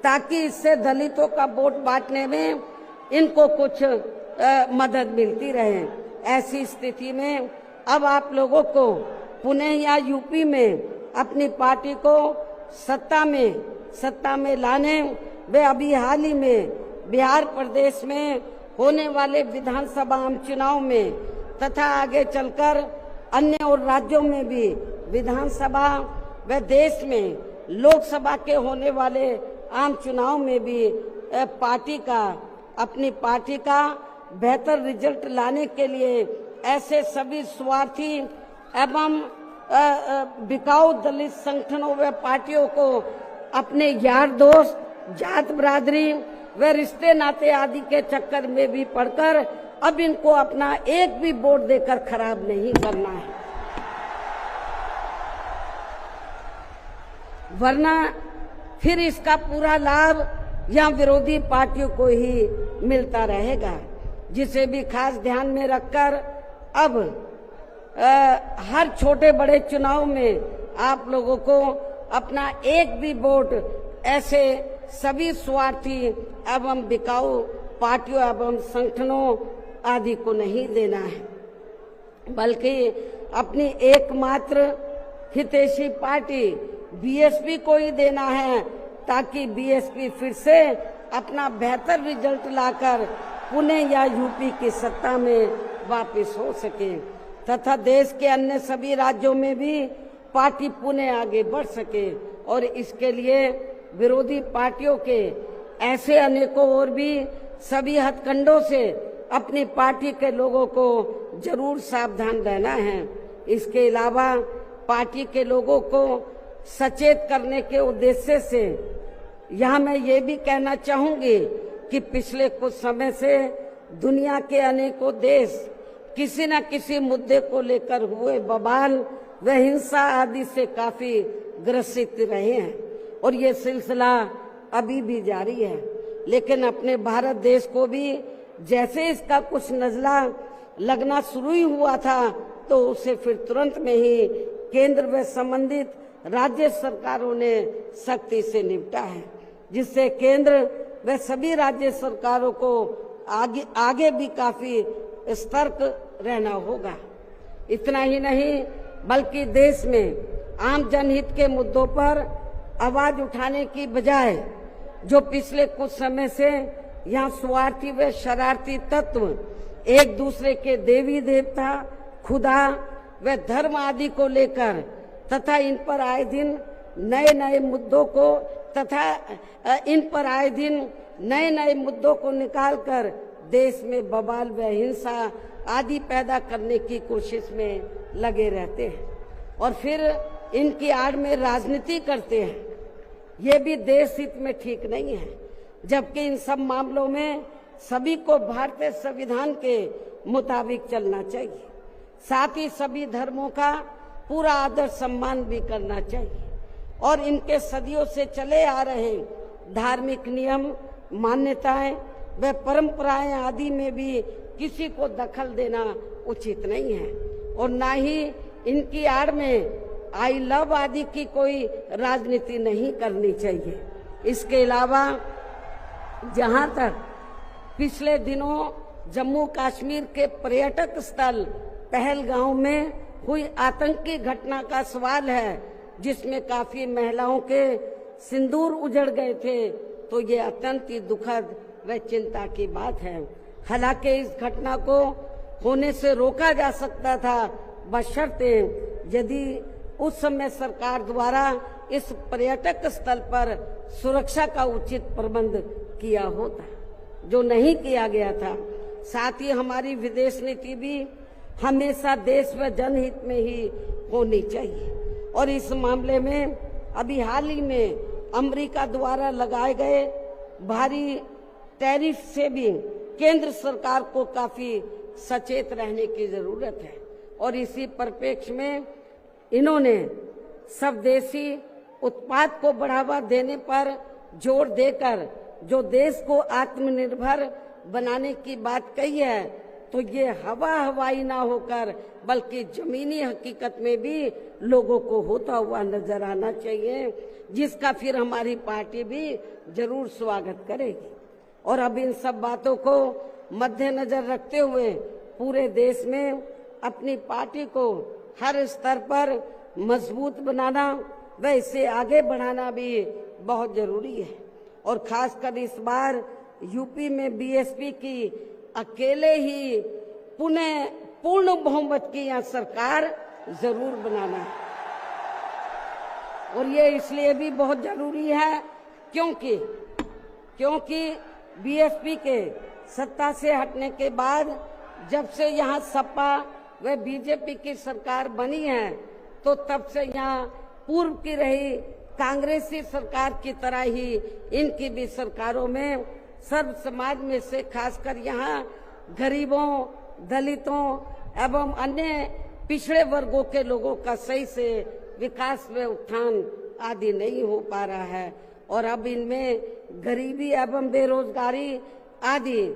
ताकि इससे दलितों का वोट बांटने में इनको कुछ मदद मिलती रहे। ऐसी स्थिति में अब आप लोगों को पुणे या यूपी में अपनी पार्टी को सत्ता में लाने वे अभी हाल ही में बिहार प्रदेश में होने वाले विधानसभा आम चुनाव में तथा आगे चलकर अन्य और राज्यों में भी विधानसभा व देश में लोकसभा के होने वाले आम चुनाव में भी अपनी पार्टी का बेहतर रिजल्ट लाने के लिए ऐसे सभी स्वार्थी एवं बिकाऊ दलित संगठनों व पार्टियों को अपने यार दोस्त, जात बिरादरी व रिश्ते नाते आदि के चक्कर में भी पड़कर अब इनको अपना एक भी वोट देकर खराब नहीं करना है, वरना फिर इसका पूरा लाभ या विरोधी पार्टियों को ही मिलता रहेगा। जिसे भी खास ध्यान में रखकर अब हर छोटे बड़े चुनाव में आप लोगों को अपना एक भी वोट ऐसे सभी स्वार्थी एवं बिकाऊ पार्टियों एवं संगठनों आदि को नहीं देना है, बल्कि अपनी एकमात्र हितैषी पार्टी बीएसपी को ही देना है, ताकि बीएसपी फिर से अपना बेहतर रिजल्ट लाकर पुणे या यूपी की सत्ता में वापस हो सके तथा देश के अन्य सभी राज्यों में भी पार्टी पुणे आगे बढ़ सके। और इसके लिए विरोधी पार्टियों के ऐसे अनेकों और भी सभी हथकंडों से अपनी पार्टी के लोगों को जरूर सावधान रहना है। इसके अलावा पार्टी के लोगों को सचेत करने के उद्देश्य से यहाँ मैं ये भी कहना चाहूंगी कि पिछले कुछ समय से दुनिया के अनेकों देश किसी न किसी मुद्दे को लेकर हुए बवाल व हिंसा आदि से काफी ग्रसित रहे हैं और ये सिलसिला अभी भी जारी है। लेकिन अपने भारत देश को भी जैसे इसका कुछ नजला लगना शुरू ही हुआ था तो उसे फिर तुरंत में ही केंद्र व संबंधित राज्य सरकारों ने सख्ती से निपटा है, जिससे केंद्र व सभी राज्य सरकारों को आगे भी काफी सतर्क रहना होगा। इतना ही नहीं बल्कि देश में आम जनहित के मुद्दों पर आवाज उठाने की बजाय जो पिछले कुछ समय से यहाँ स्वार्थी व शरारती तत्व एक दूसरे के देवी देवता, खुदा व धर्म आदि को लेकर तथा इन पर आए दिन नए नए मुद्दों को निकालकर देश में बवाल व हिंसा आदि पैदा करने की कोशिश में लगे रहते हैं और फिर इनकी आड़ में राजनीति करते हैं। ये भी देश हित में ठीक नहीं है, जबकि इन सब मामलों में सभी को भारतीय संविधान के मुताबिक चलना चाहिए। साथ ही सभी धर्मों का पूरा आदर सम्मान भी करना चाहिए और इनके सदियों से चले आ रहे धार्मिक नियम, मान्यताएं व परंपराएं आदि में भी किसी को दखल देना उचित नहीं है और ना ही इनकी आड़ में आई लव आदि की कोई राजनीति नहीं करनी चाहिए। इसके अलावा जहां तक पिछले दिनों जम्मू कश्मीर के पर्यटक स्थल पहलगांव में हुई आतंकी घटना का सवाल है, जिसमें काफी महिलाओं के सिंदूर उजड़ गए थे, तो ये अत्यंत ही दुखद व चिंता की बात है। हालांकि इस घटना को होने से रोका जा सकता था, बशर्ते यदि उस समय सरकार द्वारा इस पर्यटक स्थल पर सुरक्षा का उचित प्रबंध किया होता, जो नहीं किया गया था। साथ ही हमारी विदेश नीति भी हमेशा देश व जनहित में ही होनी चाहिए और इस मामले में अभी हाल ही में अमेरिका द्वारा लगाए गए भारी टैरिफ से भी केंद्र सरकार को काफी सचेत रहने की जरूरत है और इसी परिप्रेक्ष्य में इन्होंने स्वदेशी उत्पाद को बढ़ावा देने पर जोर देकर जो देश को आत्मनिर्भर बनाने की बात कही है, तो ये हवाई ना होकर बल्कि जमीनी हकीकत में भी लोगों को होता हुआ नजर आना चाहिए, जिसका फिर हमारी पार्टी भी जरूर स्वागत करेगी। और अब इन सब बातों को मद्देनजर रखते हुए पूरे देश में अपनी पार्टी को हर स्तर पर मजबूत बनाना व इसे आगे बढ़ाना भी बहुत जरूरी है और खासकर इस बार यूपी में बीएसपी की अकेले ही पूर्ण बहुमत की यहाँ सरकार जरूर बनाना है। और ये इसलिए भी बहुत जरूरी है क्योंकि बीएसपी के सत्ता से हटने के बाद जब से यहाँ सपा व बीजेपी की सरकार बनी है, तो तब से यहाँ पूर्व की रही कांग्रेसी सरकार की तरह ही इनकी भी सरकारों में सर्व समाज में से खासकर यहाँ गरीबों, दलितों एवं अन्य पिछड़े वर्गों के लोगों का सही से विकास व उत्थान आदि नहीं हो पा रहा है और अब इनमें गरीबी एवं बेरोजगारी आदि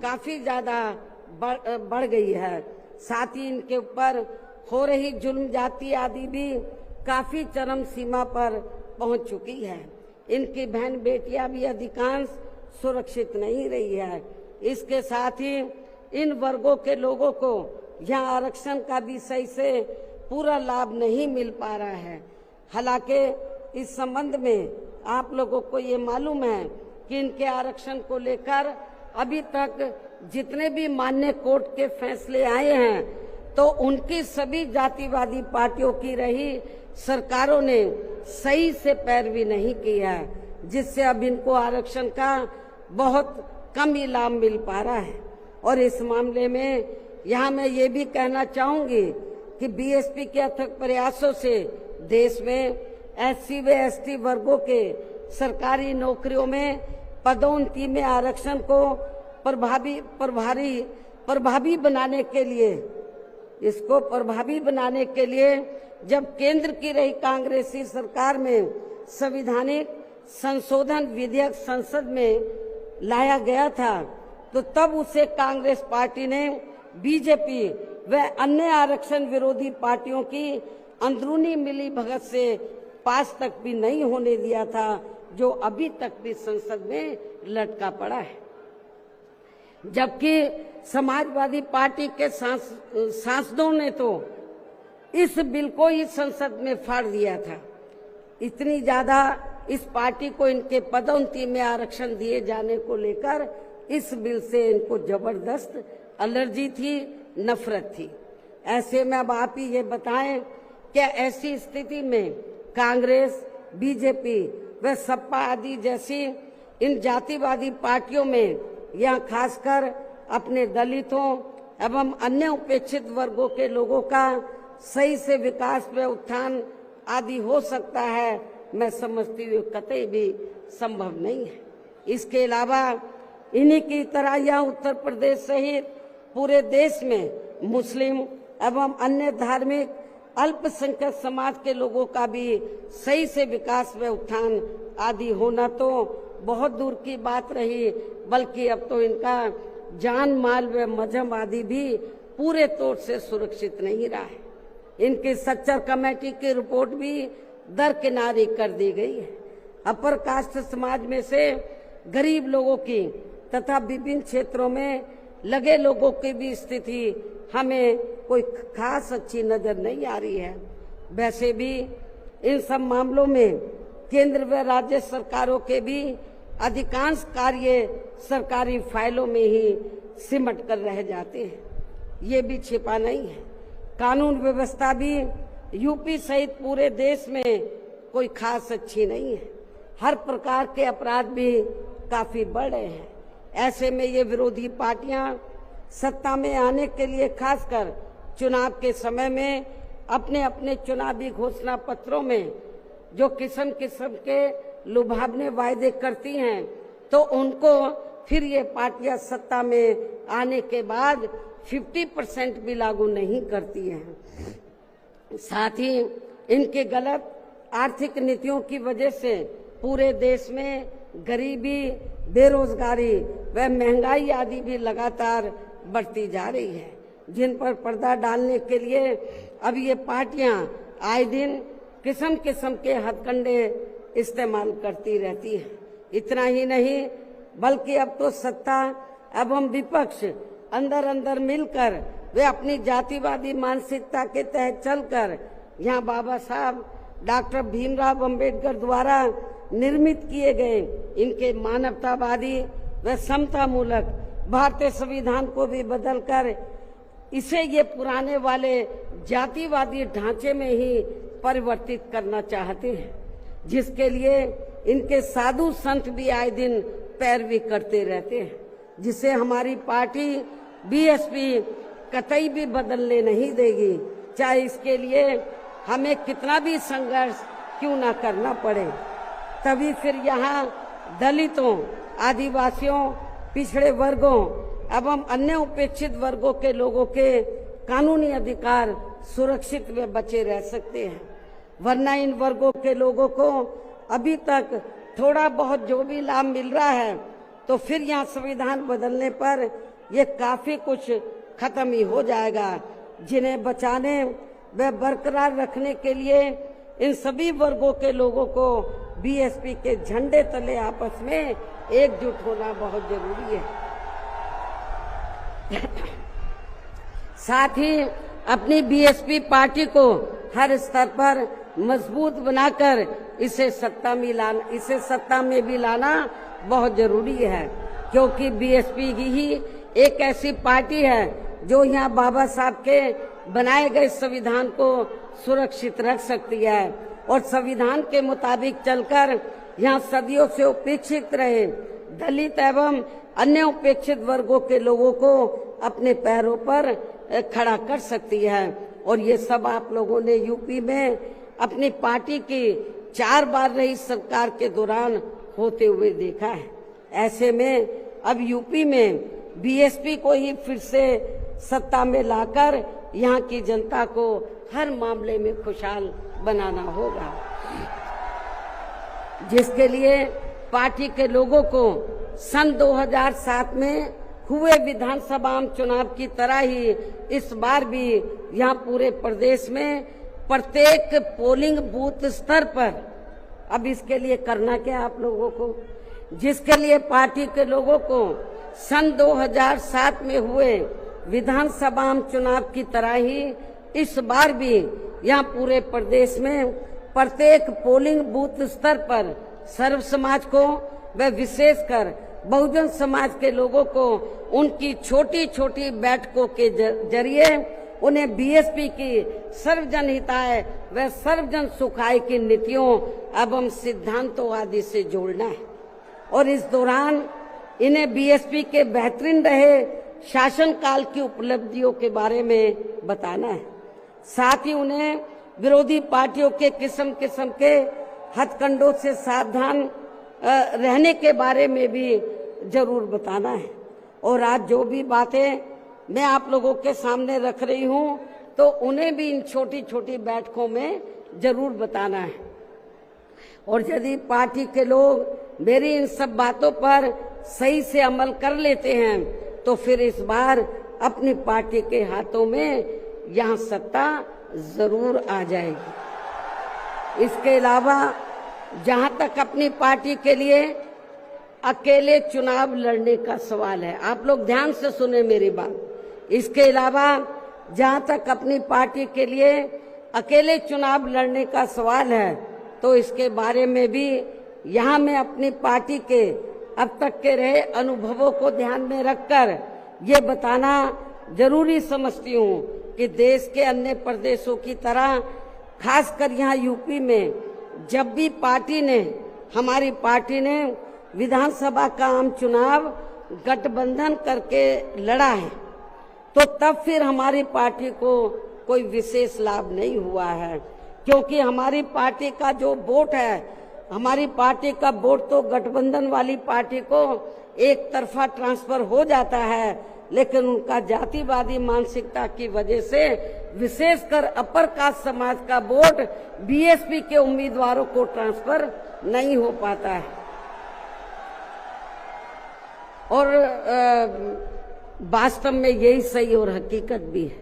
काफी ज्यादा बढ़ गई है। साथ ही इनके ऊपर हो रही जुल्म जाति आदि भी काफी चरम सीमा पर पहुंच चुकी है। इनकी बहन बेटियां भी अधिकांश सुरक्षित नहीं रही है। इसके साथ ही इन वर्गों के लोगों को यहाँ आरक्षण का भी सही से पूरा लाभ नहीं मिल पा रहा है। हालांकि इस संबंध में आप लोगों को ये मालूम है कि इनके आरक्षण को लेकर अभी तक जितने भी मान्य कोर्ट के फैसले आए हैं, तो उनकी सभी जातिवादी पार्टियों की रही सरकारों ने सही से पैरवी नहीं की है, जिससे अब इनको आरक्षण का बहुत कम ही लाभ मिल पा रहा है। और इस मामले में यहाँ मैं ये भी कहना चाहूंगी कि बीएसपी के अथक प्रयासों से देश में एससी व एसटी वर्गों के सरकारी नौकरियों में पदोन्नति में आरक्षण को प्रभावी बनाने के लिए जब केंद्र की रही कांग्रेसी सरकार में संवैधानिक संशोधन विधेयक संसद में लाया गया था, तो तब उसे कांग्रेस पार्टी ने बीजेपी व अन्य आरक्षण विरोधी पार्टियों की अंदरूनी मिलीभगत से पास तक भी नहीं होने दिया था, जो अभी तक भी संसद में लटका पड़ा है, जबकि समाजवादी पार्टी के सांसदों ने तो इस बिल को ही संसद में फाड़ दिया था। इतनी ज्यादा इस पार्टी को इनके पदोन्नति में आरक्षण दिए जाने को लेकर इस बिल से इनको जबरदस्त एलर्जी थी, नफरत थी। ऐसे में अब आप ही ये बताएं, क्या ऐसी स्थिति में कांग्रेस, बीजेपी व सपा आदि जैसी इन जातिवादी पार्टियों में यह खासकर अपने दलितों एवं अन्य उपेक्षित वर्गों के लोगों का सही से विकास व उत्थान आदि हो सकता है? मैं समझती हूँ कतई भी संभव नहीं है। इसके अलावा इन्हीं की तरह यह उत्तर प्रदेश सहित पूरे देश में मुस्लिम एवं अन्य धार्मिक अल्पसंख्यक समाज के लोगों का भी सही से विकास व उत्थान आदि होना तो बहुत दूर की बात रही, बल्कि अब तो इनका जान माल व मजहब आदि भी पूरे तौर से सुरक्षित नहीं रहा है। इनकी सच्चर कमेटी की रिपोर्ट भी दरकिनारी कर दी गई है। अपर कास्ट समाज में से गरीब लोगों की तथा विभिन्न क्षेत्रों में लगे लोगों की भी स्थिति हमें कोई खास अच्छी नजर नहीं आ रही है। वैसे भी इन सब मामलों में केंद्र व राज्य सरकारों के भी अधिकांश कार्य सरकारी फाइलों में ही सिमट कर रह जाते हैं, ये भी छिपा नहीं है। कानून व्यवस्था भी यूपी सहित पूरे देश में कोई खास अच्छी नहीं है। हर प्रकार के अपराध भी काफी बढ़ रहे हैं। ऐसे में ये विरोधी पार्टियां सत्ता में आने के लिए खासकर चुनाव के समय में अपने अपने चुनावी घोषणा पत्रों में जो किस्म किस्म के लुभावने वायदे करती हैं, तो उनको फिर ये पार्टियां सत्ता में आने के बाद 50% भी लागू नहीं करती हैं। साथ ही इनके गलत आर्थिक नीतियों की वजह से पूरे देश में गरीबी, बेरोजगारी व महंगाई आदि भी लगातार बढ़ती जा रही है, जिन पर पर्दा डालने के लिए अब ये पार्टियां आए दिन किस्म किस्म के हथकंडे इस्तेमाल करती रहती है। इतना ही नहीं, बल्कि अब तो सत्ता एवं विपक्ष अंदर अंदर मिलकर वे अपनी जातिवादी मानसिकता के तहत चलकर यहाँ बाबा साहब डॉक्टर भीमराव अंबेडकर द्वारा निर्मित किए गए इनके मानवतावादी व समता मूलक भारतीय संविधान को भी बदलकर इसे ये पुराने वाले जातिवादी ढांचे में ही परिवर्तित करना चाहते हैं, जिसके लिए इनके साधु संत भी आए दिन पैरवी करते रहते हैं, जिसे हमारी पार्टी बीएसपी कतई भी बदलने नहीं देगी, चाहे इसके लिए हमें कितना भी संघर्ष क्यों ना करना पड़े। तभी फिर यहाँ दलितों, आदिवासियों, पिछड़े वर्गों एवं अन्य उपेक्षित वर्गों के लोगों के कानूनी अधिकार सुरक्षित व बचे रह सकते हैं। वरना इन वर्गों के लोगों को अभी तक थोड़ा बहुत जो भी लाभ मिल रहा है, तो फिर यहाँ संविधान बदलने पर ये काफी कुछ खत्म ही हो जाएगा, जिन्हें बचाने व बरकरार रखने के लिए इन सभी वर्गों के लोगों को बीएसपी के झंडे तले आपस में एकजुट होना बहुत जरूरी है। साथ ही अपनी बीएसपी पार्टी को हर स्तर पर मजबूत बनाकर इसे सत्ता में भी लाना बहुत जरूरी है, क्योंकि बीएसपी ही एक ऐसी पार्टी है जो यहाँ बाबा साहब के बनाए गए संविधान को सुरक्षित रख सकती है और संविधान के मुताबिक चलकर यहाँ सदियों से उपेक्षित रहे दलित एवं अन्य उपेक्षित वर्गों के लोगों को अपने पैरों पर खड़ा कर सकती है। और ये सब आप लोगों ने यूपी में अपनी पार्टी की 4 बार रही सरकार के दौरान होते हुए देखा है। ऐसे में अब यूपी में बीएसपी को ही फिर से सत्ता में लाकर यहाँ की जनता को हर मामले में खुशहाल बनाना होगा, जिसके लिए पार्टी के लोगों को सन 2007 में हुए विधानसभा चुनाव की तरह ही इस बार भी यहाँ पूरे प्रदेश में प्रत्येक पोलिंग बूथ स्तर पर अब इसके लिए करना क्या आप लोगों को, जिसके लिए पार्टी के लोगों को सन 2007 में हुए विधानसभा चुनाव की तरह ही इस बार भी यहाँ पूरे प्रदेश में प्रत्येक पोलिंग बूथ स्तर पर सर्व समाज को व विशेषकर बहुजन समाज के लोगों को उनकी छोटी छोटी बैठकों के जरिए उन्हें बीएसपी की सर्वजन हिताय व सर्वजन सुखाय की नीतियों एवं सिद्धांतों आदि से जोड़ना है और इस दौरान इन्हें बीएसपी के बेहतरीन रहे शासनकाल की उपलब्धियों के बारे में बताना है। साथ ही उन्हें विरोधी पार्टियों के किस्म किस्म के हथकंडों से सावधान रहने के बारे में भी जरूर बताना है। और आज जो भी बातें मैं आप लोगों के सामने रख रही हूं तो उन्हें भी इन छोटी छोटी बैठकों में जरूर बताना है। और यदि पार्टी के लोग मेरी इन सब बातों पर सही से अमल कर लेते हैं तो फिर इस बार अपनी पार्टी के हाथों में यहाँ सत्ता जरूर आ जाएगी। इसके अलावा जहां तक अपनी पार्टी के लिए अकेले चुनाव लड़ने का सवाल है, आप लोग ध्यान से सुने मेरी बात। इसके अलावा जहां तक अपनी पार्टी के लिए अकेले चुनाव लड़ने का सवाल है तो इसके बारे में भी यहाँ मैं अपनी पार्टी के अब तक के रहे अनुभवों को ध्यान में रखकर ये बताना जरूरी समझती हूँ कि देश के अन्य प्रदेशों की तरह खासकर यहाँ यूपी में जब भी हमारी पार्टी ने विधानसभा का आम चुनाव गठबंधन करके लड़ा है तो तब फिर हमारी पार्टी को कोई विशेष लाभ नहीं हुआ है, क्योंकि हमारी पार्टी का जो वोट है, हमारी पार्टी का वोट तो गठबंधन वाली पार्टी को एक तरफा ट्रांसफर हो जाता है, लेकिन उनका जातिवादी मानसिकता की वजह से विशेषकर अपर कास्ट समाज का वोट बीएसपी के उम्मीदवारों को ट्रांसफर नहीं हो पाता है। और वास्तव में यही सही और हकीकत भी है,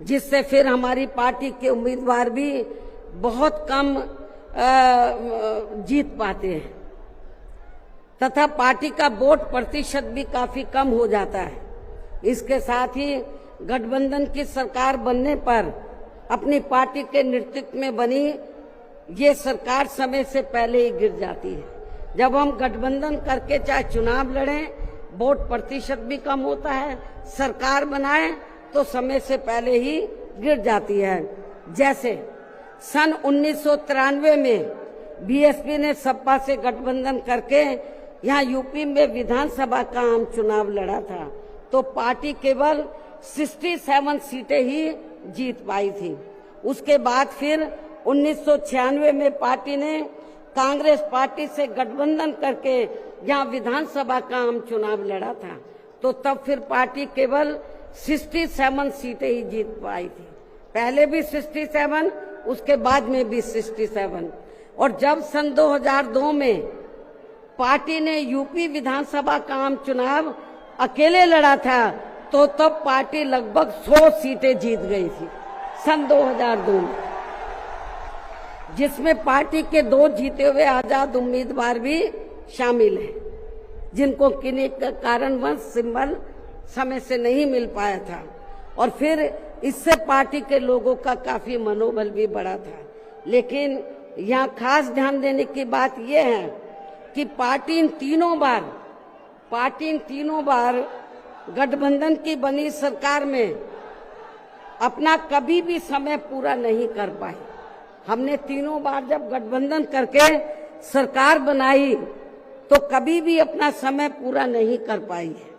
जिससे फिर हमारी पार्टी के उम्मीदवार भी बहुत कम जीत पाते हैं तथा पार्टी का वोट प्रतिशत भी काफी कम हो जाता है। इसके साथ ही गठबंधन की सरकार बनने पर अपनी पार्टी के नेतृत्व में बनी ये सरकार समय से पहले ही गिर जाती है। जब हम गठबंधन करके चाहे चुनाव लड़ें, वोट प्रतिशत भी कम होता है, सरकार बनाए तो समय से पहले ही गिर जाती है। जैसे सन 1993 में बीएसपी ने सपा से गठबंधन करके यहाँ यूपी में विधानसभा का आम चुनाव लड़ा था तो पार्टी केवल 67 सीटें ही जीत पाई थी। उसके बाद फिर 1996 में पार्टी ने कांग्रेस पार्टी से गठबंधन करके यहाँ विधानसभा का आम चुनाव लड़ा था तो तब फिर पार्टी केवल 67 सीटें ही जीत पाई थी। पहले भी 67, उसके बाद में भी 67। और जब सन 2002 में पार्टी ने यूपी विधानसभा का आम चुनाव अकेले लड़ा था तो तब पार्टी लगभग 100 सीटें जीत गई थी सन 2002 में, जिसमें पार्टी के 2 जीते हुए आजाद उम्मीदवार भी शामिल हैं, जिनको किन्हीं कारणवश सिंबल समय से नहीं मिल पाया था। और फिर इससे पार्टी के लोगों का काफी मनोबल भी बढ़ा था। लेकिन यहाँ खास ध्यान देने की बात यह है कि पार्टी इन तीनों बार गठबंधन की बनी सरकार में अपना कभी भी समय पूरा नहीं कर पाई। हमने तीनों बार जब गठबंधन करके सरकार बनाई तो कभी भी अपना समय पूरा नहीं कर पाई है,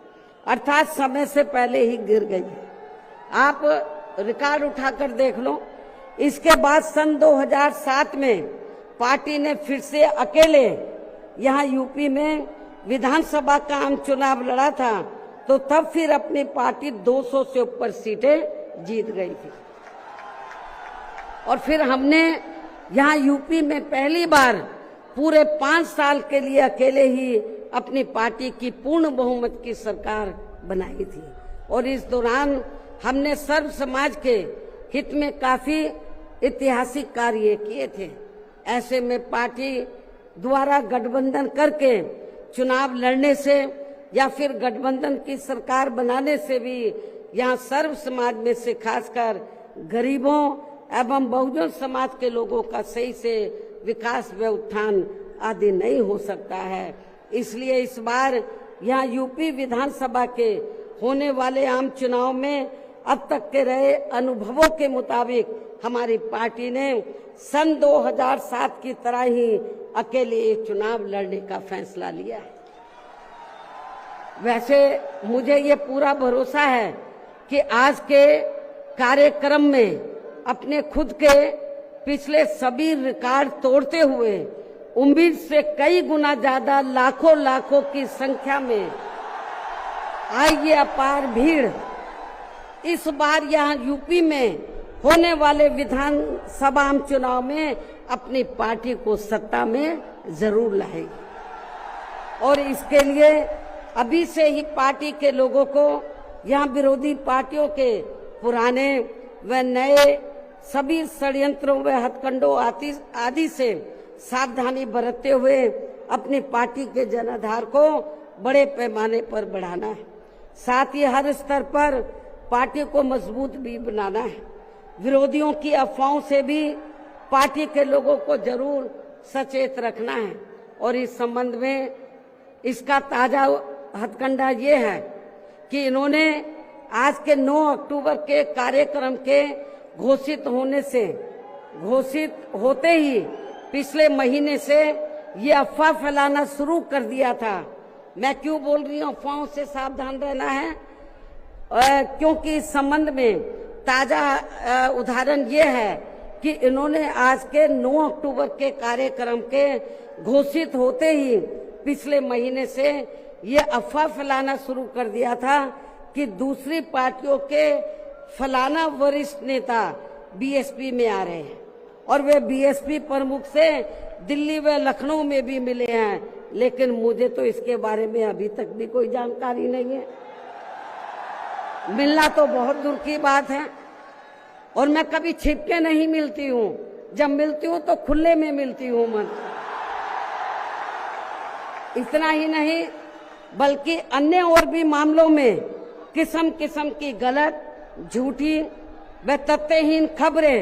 अर्थात समय से पहले ही गिर गई है। आप रिकॉर्ड उठाकर देख लो। इसके बाद सन 2007 में पार्टी ने फिर से अकेले यहाँ यूपी में विधानसभा का आम चुनाव लड़ा था तो तब फिर अपनी पार्टी 200 से ऊपर सीटें जीत गई थी। और फिर हमने यहाँ यूपी में पहली बार पूरे 5 साल के लिए अकेले ही अपनी पार्टी की पूर्ण बहुमत की सरकार बनाई थी। और इस दौरान हमने सर्व समाज के हित में काफी ऐतिहासिक कार्य किए थे। ऐसे में पार्टी द्वारा गठबंधन करके चुनाव लड़ने से या फिर गठबंधन की सरकार बनाने से भी यहाँ सर्व समाज में से खासकर गरीबों एवं बहुजन समाज के लोगों का सही से विकास व उत्थान आदि नहीं हो सकता है। इसलिए इस बार यहाँ यूपी विधानसभा के होने वाले आम चुनाव में अब तक के रहे अनुभवों के मुताबिक हमारी पार्टी ने सन 2007 की तरह ही अकेले ये चुनाव लड़ने का फैसला लिया है। वैसे मुझे ये पूरा भरोसा है कि आज के कार्यक्रम में अपने खुद के पिछले सभी रिकॉर्ड तोड़ते हुए उम्मीद से कई गुना ज्यादा लाखों की संख्या में आई ये अपार भीड़ इस बार यहाँ यूपी में होने वाले विधानसभा आम चुनाव में अपनी पार्टी को सत्ता में जरूर लाएगी। और इसके लिए अभी से ही पार्टी के लोगों को यहाँ विरोधी पार्टियों के पुराने व नए सभी षड्यंत्रों व हथकंडों आदि से सावधानी बरतते हुए अपनी पार्टी के जनाधार को बड़े पैमाने पर बढ़ाना है। साथ ही हर स्तर पर पार्टी को मजबूत भी बनाना है। विरोधियों की अफवाहों से भी पार्टी के लोगों को जरूर सचेत रखना है। और इस संबंध में इसका ताजा हथकंडा ये है कि इन्होंने आज के 9 अक्टूबर के कार्यक्रम के घोषित होते ही पिछले महीने से ये अफवाह फैलाना शुरू कर दिया था। मैं क्यों बोल रही हूँ अफवाहों से सावधान रहना है, क्योंकि इस संबंध में ताजा उदाहरण ये है कि इन्होंने आज के 9 अक्टूबर के कार्यक्रम के घोषित होते ही पिछले महीने से ये अफवाह फैलाना शुरू कर दिया था कि दूसरी पार्टियों के फलाना वरिष्ठ नेता बीएसपी में आ रहे हैं और वे बीएसपी प्रमुख से दिल्ली व लखनऊ में भी मिले हैं, लेकिन मुझे तो इसके बारे में अभी तक भी कोई जानकारी नहीं है। मिलना तो बहुत दूर की बात है और मैं कभी छिप के नहीं मिलती हूँ, जब मिलती हूँ तो खुले में मिलती हूँ मन। इतना ही नहीं बल्कि अन्य और भी मामलों में किस्म किस्म की गलत, झूठी व तथ्यहीन खबरें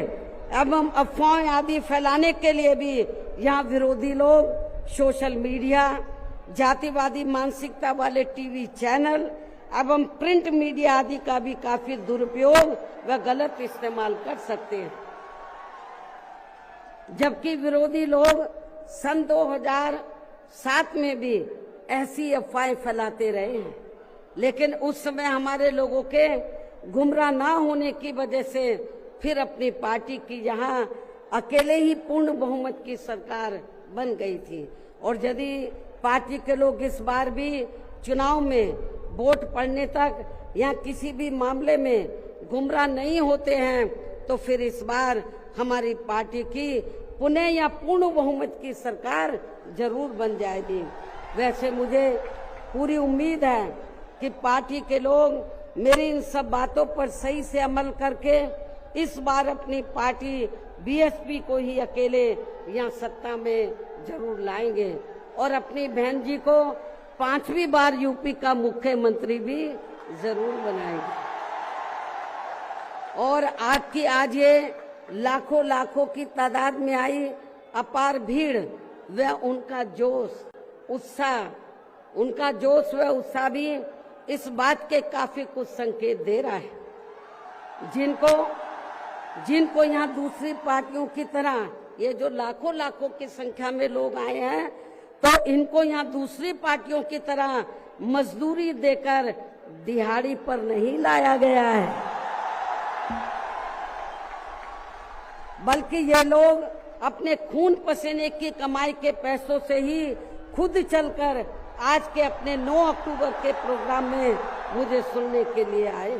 एवं अफवाहें आदि फैलाने के लिए भी यहाँ विरोधी लोग सोशल मीडिया, जातिवादी मानसिकता वाले टीवी चैनल एवं प्रिंट मीडिया आदि का भी काफी दुरुपयोग व गलत इस्तेमाल कर सकते हैं। जबकि विरोधी लोग सन 2007 में भी ऐसी अफवाहें फैलाते रहे हैं, लेकिन उस समय हमारे लोगों के गुमराह ना होने की वजह से फिर अपनी पार्टी की यहाँ अकेले ही पूर्ण बहुमत की सरकार बन गई थी। और यदि पार्टी के लोग इस बार भी चुनाव में वोट पड़ने तक या किसी भी मामले में गुमराह नहीं होते हैं तो फिर इस बार हमारी पार्टी की पुनः या पूर्ण बहुमत की सरकार जरूर बन जाएगी। वैसे मुझे पूरी उम्मीद है कि पार्टी के लोग मेरी इन सब बातों पर सही से अमल करके इस बार अपनी पार्टी बीएसपी को ही अकेले यहाँ सत्ता में जरूर लाएंगे और अपनी बहन जी को 5वीं बार यूपी का मुख्यमंत्री भी जरूर बनाएंगे। और आज ये लाखों की तादाद में आई अपार भीड़ व उनका जोश व उत्साह भी इस बात के काफी कुछ संकेत दे रहा है। जिनको यहाँ दूसरी पार्टियों की तरह ये जो लाखों की संख्या में लोग आए हैं तो इनको यहाँ दूसरी पार्टियों की तरह मजदूरी देकर दिहाड़ी पर नहीं लाया गया है, बल्कि ये लोग अपने खून पसीने की कमाई के पैसों से ही खुद चलकर आज के अपने 9 अक्टूबर के प्रोग्राम में मुझे सुनने के लिए आए,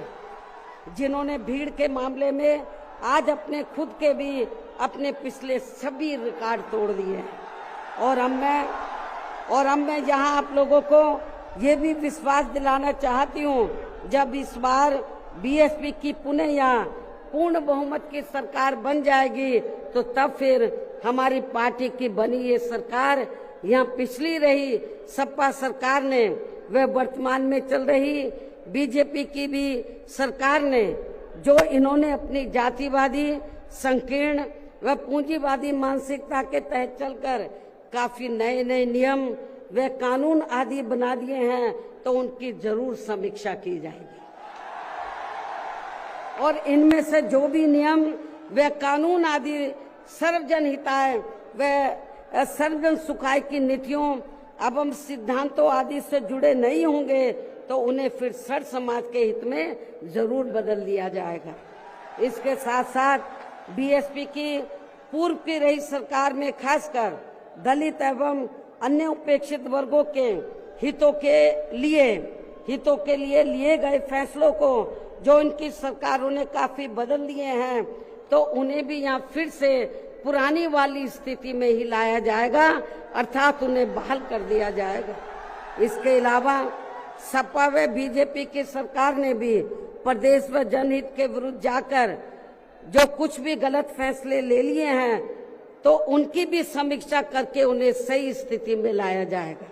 जिन्होंने भीड़ के मामले में आज अपने खुद के भी अपने पिछले सभी रिकॉर्ड तोड़ दिए हैं। और अब मैं यहाँ आप लोगों को ये भी विश्वास दिलाना चाहती हूँ, जब इस बार बीएसपी की पुनः यहाँ पूर्ण बहुमत की सरकार बन जाएगी तो तब फिर हमारी पार्टी की बनी ये सरकार यहाँ पिछली रही सपा सरकार ने व वर्तमान में चल रही बीजेपी की भी सरकार ने जो इन्होंने अपनी जातिवादी, संकीर्ण व पूंजीवादी मानसिकता के तहत चलकर काफी नए नए नियम व कानून आदि बना दिए हैं, तो उनकी जरूर समीक्षा की जाएगी। और इनमें से जो भी नियम व कानून आदि सर्वजन हिताय व सर्वजन सुखाय की नीतियों एवं सिद्धांतों आदि से जुड़े नहीं होंगे, तो उन्हें फिर सर्व समाज के हित में जरूर बदल दिया जाएगा। इसके साथ साथ बीएसपी की पूर्व की रही सरकार में खासकर दलित एवं अन्य उपेक्षित वर्गों के हितों के लिए लिए गए फैसलों को जो इनकी सरकारों ने काफी बदल दिए हैं, तो उन्हें भी यहाँ फिर से पुरानी वाली स्थिति में ही लाया जाएगा, अर्थात उन्हें बहाल कर दिया जाएगा। इसके अलावा सपा व बीजेपी की सरकार ने भी प्रदेश व जनहित के विरुद्ध जाकर जो कुछ भी गलत फैसले ले लिए हैं, तो उनकी भी समीक्षा करके उन्हें सही स्थिति में लाया जाएगा।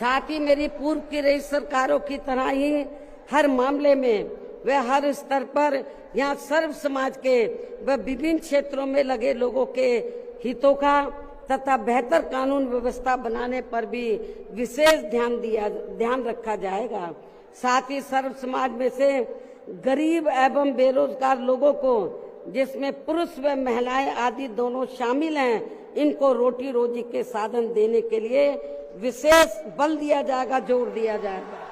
साथ ही मेरी पूर्व की रही सरकारों की तरह ही हर मामले में व हर स्तर पर यहाँ सर्व समाज के व विभिन्न क्षेत्रों में लगे लोगों के हितों का तथा बेहतर कानून व्यवस्था बनाने पर भी विशेष ध्यान रखा जाएगा। साथ ही सर्व समाज में से गरीब एवं बेरोजगार लोगों को, जिसमें पुरुष व महिलाएं आदि दोनों शामिल हैं, इनको रोटी रोजी के साधन देने के लिए विशेष बल दिया जाएगा, जोर दिया जाएगा।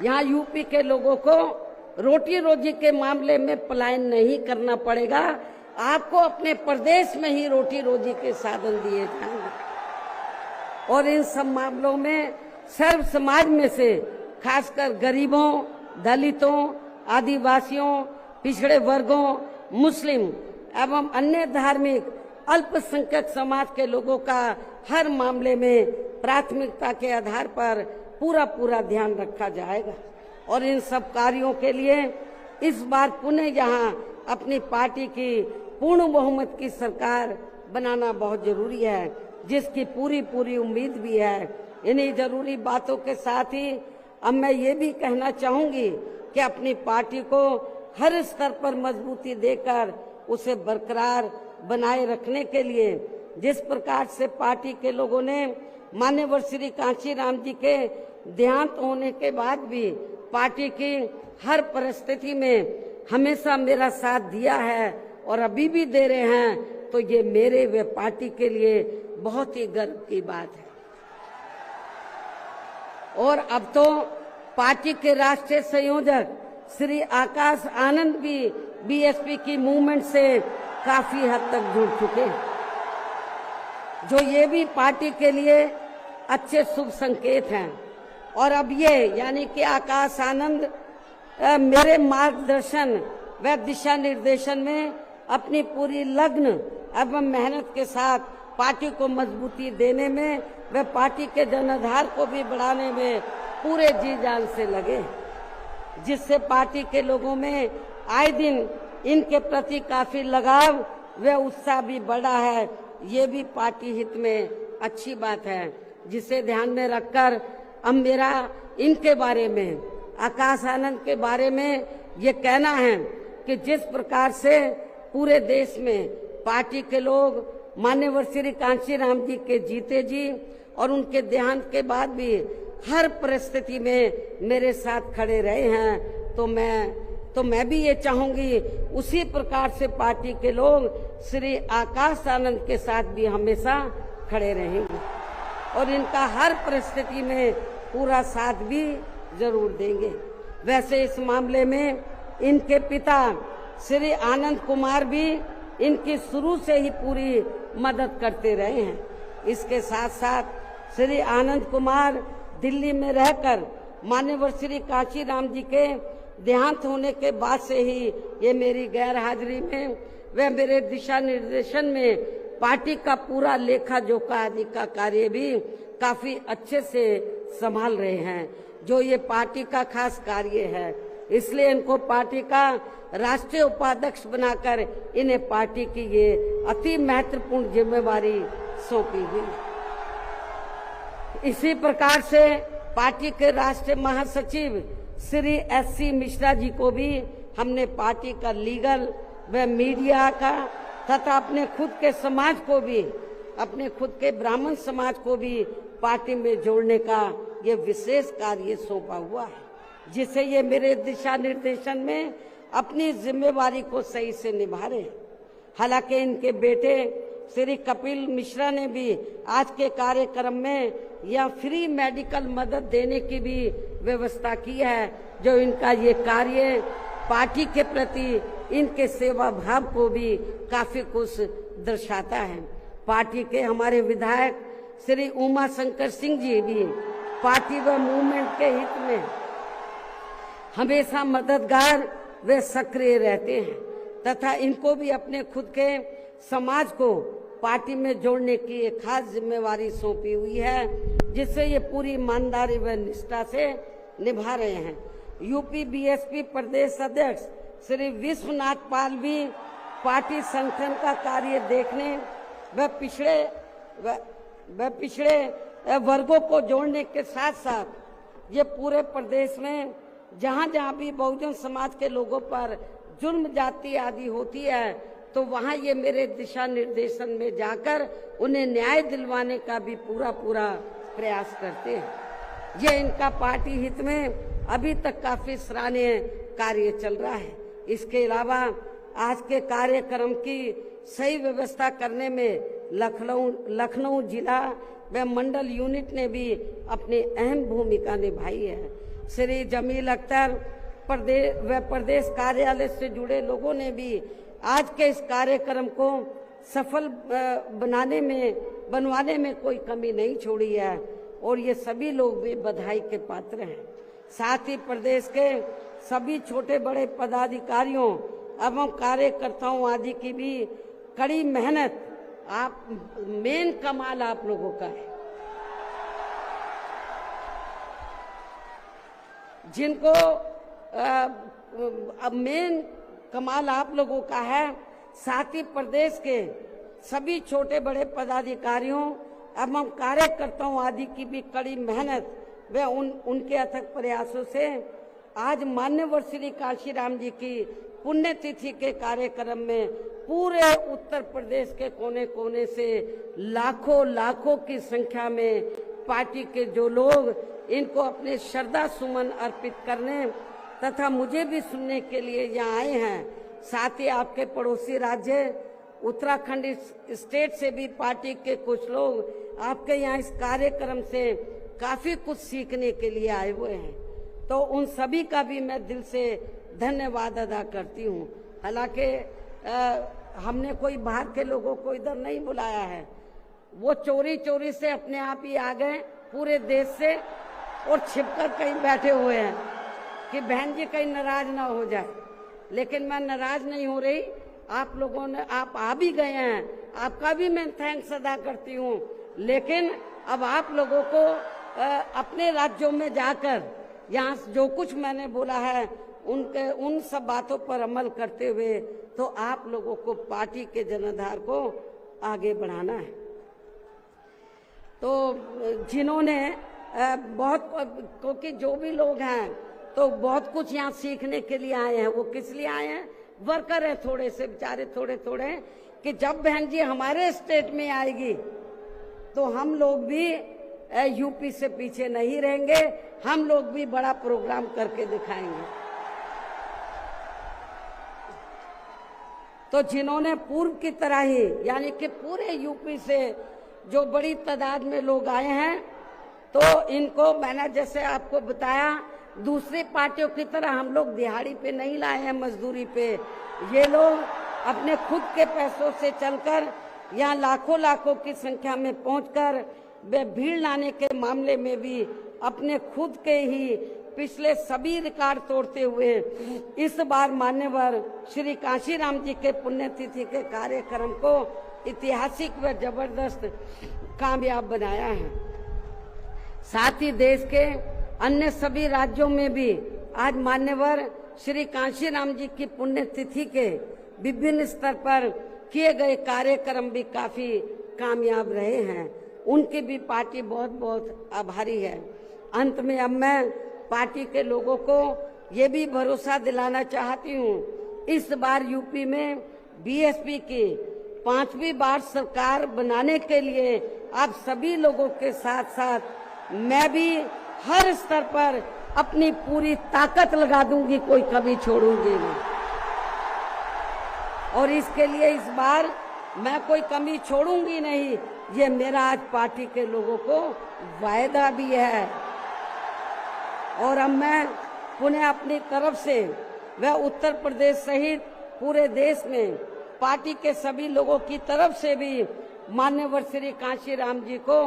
यहाँ यूपी के लोगों को रोटी रोजी के मामले में पलायन नहीं करना पड़ेगा, आपको अपने प्रदेश में ही रोटी रोजी के साधन दिए जाएंगे। और इन सब मामलों में सर्व समाज में से खासकर गरीबों, दलितों, आदिवासियों, पिछड़े वर्गों, मुस्लिम एवं अन्य धार्मिक अल्पसंख्यक समाज के लोगों का हर मामले में प्राथमिकता के आधार पर पूरा ध्यान रखा जाएगा। और इन सब कार्यों के लिए इस बार पुनः यहाँ अपनी पार्टी की पूर्ण बहुमत की सरकार बनाना बहुत जरूरी है, जिसकी पूरी उम्मीद भी है। इन्हीं जरूरी बातों के साथ ही अब मैं ये भी कहना चाहूंगी कि अपनी पार्टी को हर स्तर पर मजबूती देकर उसे बरकरार बनाए रखने के लिए जिस प्रकार से पार्टी के लोगों ने माननीय श्री कांशीराम जी के देहांत होने के बाद भी पार्टी की हर परिस्थिति में हमेशा मेरा साथ दिया है और अभी भी दे रहे हैं, तो ये मेरे व पार्टी के लिए बहुत ही गर्व की बात है। और अब तो पार्टी के राष्ट्रीय संयोजक श्री आकाश आनंद भी बीएसपी की मूवमेंट से काफी हद तक जुड़ चुके हैं, जो ये भी पार्टी के लिए अच्छे शुभ संकेत हैं। और अब ये यानी कि आकाश आनंद मेरे मार्गदर्शन व दिशा निर्देशन में अपनी पूरी लगन एवं मेहनत के साथ पार्टी को मजबूती देने में व पार्टी के जनाधार को भी बढ़ाने में पूरे जी जान से लगे, जिससे पार्टी के लोगों में आए दिन इनके प्रति काफी लगाव व उत्साह भी बढ़ा है। ये भी पार्टी हित में अच्छी बात है, जिसे ध्यान में रखकर अब मेरा इनके बारे में, आकाश आनंद के बारे में ये कहना है कि जिस प्रकार से पूरे देश में पार्टी के लोग माननीय श्री कांशीराम जी के जीते जी और उनके देहांत के बाद भी हर परिस्थिति में मेरे साथ खड़े रहे हैं, तो मैं भी ये चाहूंगी उसी प्रकार से पार्टी के लोग श्री आकाश आनंद के साथ भी हमेशा खड़े रहेंगे और इनका हर परिस्थिति में पूरा साथ भी जरूर देंगे। वैसे इस मामले में इनके पिता श्री आनंद कुमार भी इनकी शुरू से ही पूरी मदद करते रहे हैं। इसके साथ साथ श्री आनंद कुमार दिल्ली में रहकर माननीय श्री कांशीराम जी के देहांत होने के बाद से ही ये मेरी गैर हाजिरी में व मेरे दिशा निर्देशन में पार्टी का पूरा लेखा जोखा आदि का कार्य भी काफी अच्छे से संभाल रहे हैं। जो ये पार्टी का खास कार्य है इसलिए इनको पार्टी का राष्ट्रीय उपाध्यक्ष बनाकर इन्हें पार्टी की ये अति महत्वपूर्ण जिम्मेवारी सौंपी हुई। इसी प्रकार से पार्टी के राष्ट्रीय महासचिव श्री SC मिश्रा जी को भी हमने पार्टी का लीगल व मीडिया का तथा अपने खुद के समाज को भी, अपने खुद के ब्राह्मण समाज को भी पार्टी में जोड़ने का ये विशेष कार्य सौंपा हुआ है, जिसे ये मेरे दिशा निर्देशन में अपनी जिम्मेवारी को सही से निभा रहे हैं। हालांकि इनके बेटे श्री कपिल मिश्रा ने भी आज के कार्यक्रम में यह फ्री मेडिकल मदद देने की भी व्यवस्था की है, जो इनका ये कार्य पार्टी के प्रति इनके सेवा भाव को भी काफी कुछ दर्शाता है। पार्टी के हमारे विधायक श्री उमा शंकर सिंह जी भी पार्टी व मूवमेंट के हित में हमेशा मददगार व सक्रिय रहते हैं तथा इनको भी अपने खुद के समाज को पार्टी में जोड़ने की एक खास जिम्मेवारी सौंपी हुई है, जिससे ये पूरी ईमानदारी व निष्ठा से निभा रहे हैं। यूपी BSP प्रदेश अध्यक्ष श्री विश्वनाथ पाल भी पार्टी संगठन का कार्य देखने व पिछड़े वर्गों को जोड़ने के साथ साथ ये पूरे प्रदेश में जहाँ जहाँ भी बहुजन समाज के लोगों पर जुर्म जाति आदि होती है, तो वहाँ ये मेरे दिशा निर्देशन में जाकर उन्हें न्याय दिलवाने का भी पूरा प्रयास करते हैं। ये इनका पार्टी हित में अभी तक काफी सराहनीय कार्य चल रहा है। इसके अलावा आज के कार्यक्रम की सही व्यवस्था करने में लखनऊ जिला व मंडल यूनिट ने भी अपनी अहम भूमिका निभाई है। श्री जमील अख्तर प्रदेश कार्यालय से जुड़े लोगों ने भी आज के इस कार्यक्रम को सफल बनवाने में कोई कमी नहीं छोड़ी है और ये सभी लोग भी बधाई के पात्र हैं। साथ ही प्रदेश के सभी छोटे बड़े पदाधिकारियों एवं कार्यकर्ताओं आदि की भी कड़ी मेहनत, मेन कमाल आप लोगों का है, जिनको मेन कमाल आप लोगों का है। साथ ही प्रदेश के सभी छोटे बड़े पदाधिकारियों एवं कार्यकर्ताओं आदि की भी कड़ी मेहनत व उनके अथक प्रयासों से आज मान्यवर श्री काशीराम जी की पुण्यतिथि के कार्यक्रम में पूरे उत्तर प्रदेश के कोने कोने से लाखों की संख्या में पार्टी के जो लोग इनको अपने श्रद्धा सुमन अर्पित करने तथा मुझे भी सुनने के लिए यहाँ आए हैं। साथ ही आपके पड़ोसी राज्य उत्तराखंड स्टेट से भी पार्टी के कुछ लोग आपके यहाँ इस कार्यक्रम से काफी कुछ सीखने के लिए आए हुए हैं, तो उन सभी का भी मैं दिल से धन्यवाद अदा करती हूँ। हालांकि हमने कोई बाहर के लोगों को इधर नहीं बुलाया है, वो चोरी से अपने आप ही आ गए पूरे देश से और छिपकर कहीं बैठे हुए हैं कि बहन जी कहीं नाराज ना हो जाए। लेकिन मैं नाराज नहीं हो रही, आप लोगों ने आप आ भी गए हैं, आपका भी मैं थैंक्स अदा करती हूँ। लेकिन अब आप लोगों को अपने राज्यों में जाकर यहाँ जो कुछ मैंने बोला है उन सब बातों पर अमल करते हुए तो आप लोगों को पार्टी के जनाधार को आगे बढ़ाना है। तो जिन्होंने क्योंकि जो भी लोग हैं तो बहुत कुछ यहाँ सीखने के लिए आए हैं। वो किस लिए आए हैं? वर्कर है थोड़े से बेचारे, थोड़े कि जब बहन जी हमारे स्टेट में आएगी तो हम लोग भी यूपी से पीछे नहीं रहेंगे, हम लोग भी बड़ा प्रोग्राम करके दिखाएंगे। तो जिन्होंने पूर्व की तरह ही यानी कि पूरे यूपी से जो बड़ी तादाद में लोग आए हैं, तो इनको मैंने जैसे आपको बताया दूसरी पार्टियों की तरह हम लोग दिहाड़ी पे नहीं लाए हैं, मजदूरी पे। ये लोग अपने खुद के पैसों से चलकर यहाँ लाखों की संख्या में पहुंचकर वे भीड़ लाने के मामले में भी अपने खुद के ही पिछले सभी रिकॉर्ड तोड़ते हुए इस बार मान्यवर श्री काशीराम जी के पुण्यतिथि के कार्यक्रम को ऐतिहासिक व जबरदस्त कामयाब बनाया है। साथ ही देश के अन्य सभी राज्यों में भी आज मान्यवर श्री कांशीराम जी की पुण्यतिथि के विभिन्न स्तर पर किए गए कार्यक्रम भी काफी कामयाब रहे हैं। उनकी भी पार्टी बहुत बहुत आभारी है। अंत में अब मैं पार्टी के लोगों को ये भी भरोसा दिलाना चाहती हूँ, इस बार यूपी में बीएसपी की 5वीं बार सरकार बनाने के लिए आप सभी लोगों के साथ साथ मैं भी हर स्तर पर अपनी पूरी ताकत लगा दूंगी, कोई कभी छोड़ूंगी नहीं। और इसके लिए इस बार मैं कोई कमी छोड़ूंगी नहीं, ये मेरा आज पार्टी के लोगों को वायदा भी है। और अब मैं पुनः अपनी तरफ से व उत्तर प्रदेश सहित पूरे देश में पार्टी के सभी लोगों की तरफ से भी मान्यवर श्री कांशीराम जी को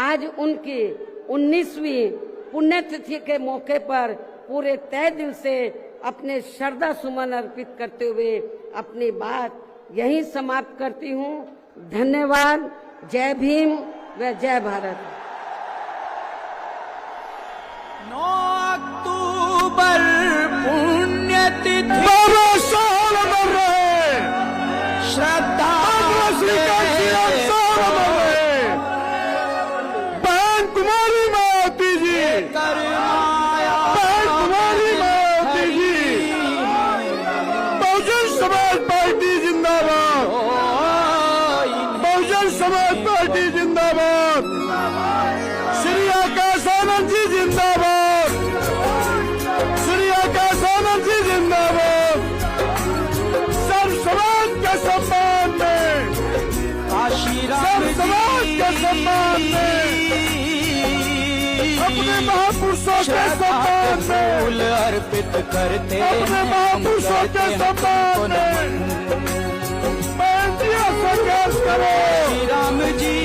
आज उनकी 19वीं पुण्यतिथि के मौके पर पूरे तहे दिल से अपने श्रद्धा सुमन अर्पित करते हुए अपनी बात यहीं समाप्त करती हूँ। धन्यवाद। जय भीम व जय भारत। 9 अक्टूबर पुण्यतिथि बाबा साहब अमर रहे, श्रद्धा श्री कांशीराम साहब अमर रहे, बहन कुमारी मायावती जी, करमाया बहन कुमारी मायावती जी, बहुजन समाज पार्टी जिंदाबाद, बहुजन समाज पार्टी जिंदाबाद, श्री आकाश आनंद जी जिंदाबाद, श्री आकाश आनंद जी जिंदाबाद। सर्व समाज के सम्मान में, सर्व समाज के सम्मान में, अपने महापुरुषों के सम्मान में, फूल अर्पित करते अपने महापुरुषों के सम्मान में बेटियां संघर्ष करो, श्री राम जी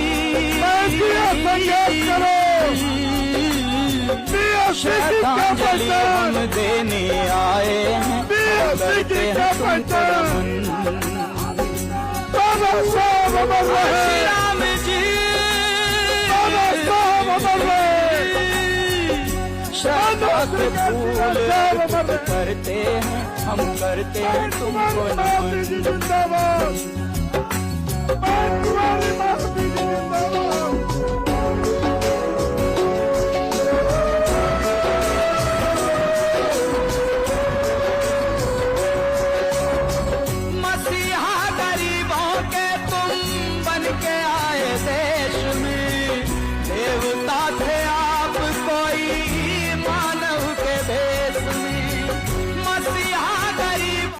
बेटियां संघर्ष करो। श्रद्धांजलि हम देने आए हैं, करते हैं तुमको नमन। बाबा साहब अमर रहे, श्री राम जी बाबा साहब अमर रहे, श्रद्धा के फूल अर्पित करते हैं, हम करते हैं तुमको नमन। जिंदाबाद।